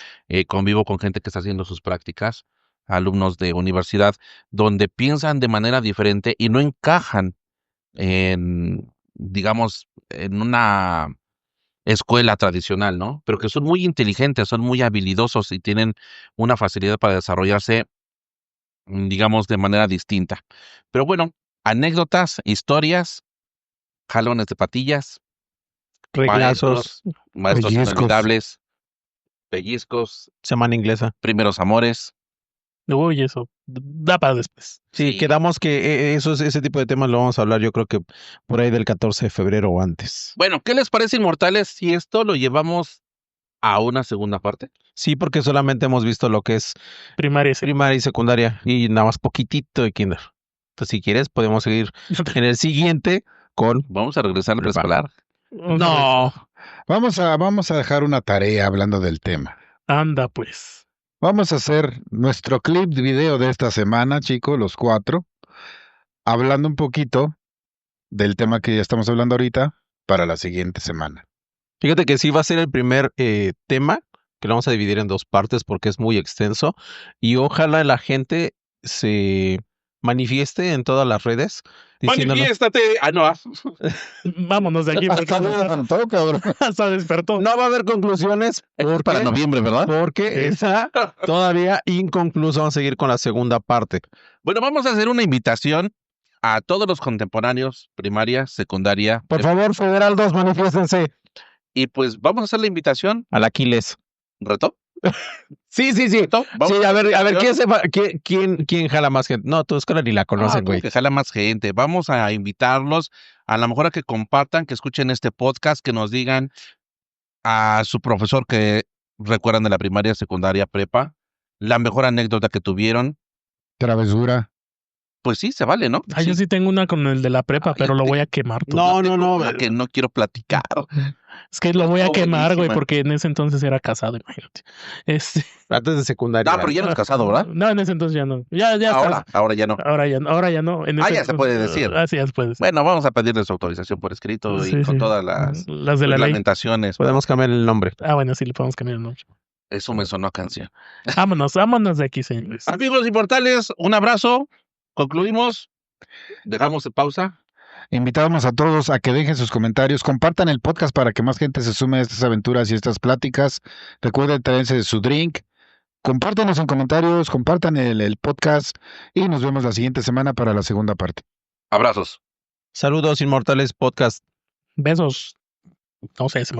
Speaker 1: convivo con gente que está haciendo sus prácticas, alumnos de universidad, donde piensan de manera diferente y no encajan en, digamos, en una escuela tradicional, ¿no? Pero que son muy inteligentes, son muy habilidosos y tienen una facilidad para desarrollarse, digamos, de manera distinta. Pero bueno, anécdotas, historias, jalones de patillas,
Speaker 5: Reglazos,
Speaker 1: maestros
Speaker 3: Pellizcos.
Speaker 1: inolvidables, pellizcos,
Speaker 5: semana inglesa.
Speaker 1: primeros amores.
Speaker 4: Uy, eso, da para después.
Speaker 5: Sí, quedamos que ese tipo de temas lo vamos a hablar yo creo que por ahí del 14 de febrero o antes.
Speaker 1: Bueno, ¿qué les parece, Inmortales, si esto lo llevamos a una segunda parte?
Speaker 5: Sí, porque solamente hemos visto lo que es
Speaker 4: Primaria y
Speaker 5: primaria y secundaria y nada más poquitito de kinder. Entonces, si quieres, podemos seguir en el siguiente con...
Speaker 1: Vamos a regresar al
Speaker 5: Prepa.
Speaker 1: preescolar.
Speaker 5: No,
Speaker 3: Vamos a dejar una tarea hablando del tema.
Speaker 4: Anda, pues.
Speaker 3: Vamos a hacer nuestro clip de video de esta semana, chicos, los 4, hablando un poquito del tema que ya estamos hablando ahorita para la siguiente semana.
Speaker 5: fíjate que sí va a ser el primer tema que lo vamos a dividir en 2 partes porque es muy extenso y ojalá la gente se manifieste en todas las redes diciéndonos.
Speaker 1: ¡Manifiéstate! Ah, no.
Speaker 4: Vámonos de aquí porque hasta despertó.
Speaker 5: No va a haber conclusiones
Speaker 1: Es para noviembre, ¿verdad?
Speaker 5: porque está todavía inconcluso. Vamos a seguir con la segunda parte.
Speaker 1: Bueno, vamos a hacer una invitación a todos los contemporáneos, primaria, secundaria.
Speaker 5: Por favor, Federal 2, manifiéstense.
Speaker 1: Y pues vamos a hacer la invitación.
Speaker 5: Al Aquiles.
Speaker 1: ¿Reto?
Speaker 5: Sí.
Speaker 1: ¿Reto? Vamos
Speaker 5: Sí, a ver,
Speaker 1: invitación.
Speaker 5: ¿quién jala más gente? No, tu escuela ni la conocen, güey.
Speaker 1: Que jala más gente. Vamos a invitarlos a lo mejor a que compartan, que escuchen este podcast, que nos digan a su profesor que recuerdan de la primaria, secundaria, prepa, la mejor anécdota que tuvieron.
Speaker 3: Travesura.
Speaker 1: Pues sí, se vale, ¿no?
Speaker 4: Yo sí tengo una con el de la prepa, pero lo voy a quemar. Tú.
Speaker 5: No.
Speaker 1: Que no quiero platicar.
Speaker 4: Es que lo voy a quemar, güey,
Speaker 1: buenísima.
Speaker 4: porque en ese entonces era casado, imagínate.
Speaker 5: Antes de secundaria.
Speaker 1: Ah, pero ya no es casado, ¿verdad?
Speaker 4: No, en ese entonces ya no. Ya
Speaker 1: Ahora ya no.
Speaker 4: Ahora ya no. En ese
Speaker 1: Ya se puede
Speaker 4: entonces,
Speaker 1: decir.
Speaker 4: Así ya se puede decir.
Speaker 1: Bueno, vamos a pedirle su autorización por escrito y
Speaker 4: Sí,
Speaker 1: con
Speaker 4: sí.
Speaker 1: todas las
Speaker 4: de la ley.
Speaker 1: reglamentaciones.
Speaker 5: Podemos cambiar el nombre.
Speaker 4: Bueno, sí, le podemos cambiar el nombre.
Speaker 1: Eso me sonó a canción.
Speaker 4: Vámonos de aquí, señores.
Speaker 1: Amigos inmortales, un abrazo. Concluimos. Dejamos de pausa.
Speaker 3: Invitamos a todos a que dejen sus comentarios, compartan el podcast para que más gente se sume a estas aventuras y estas pláticas. Recuerden traerse su drink. Compártanos en comentarios, compartan el podcast y nos vemos la siguiente semana para la segunda parte.
Speaker 1: Abrazos.
Speaker 5: Saludos, Inmortales Podcast.
Speaker 4: Besos. No sé, se me ocurrió.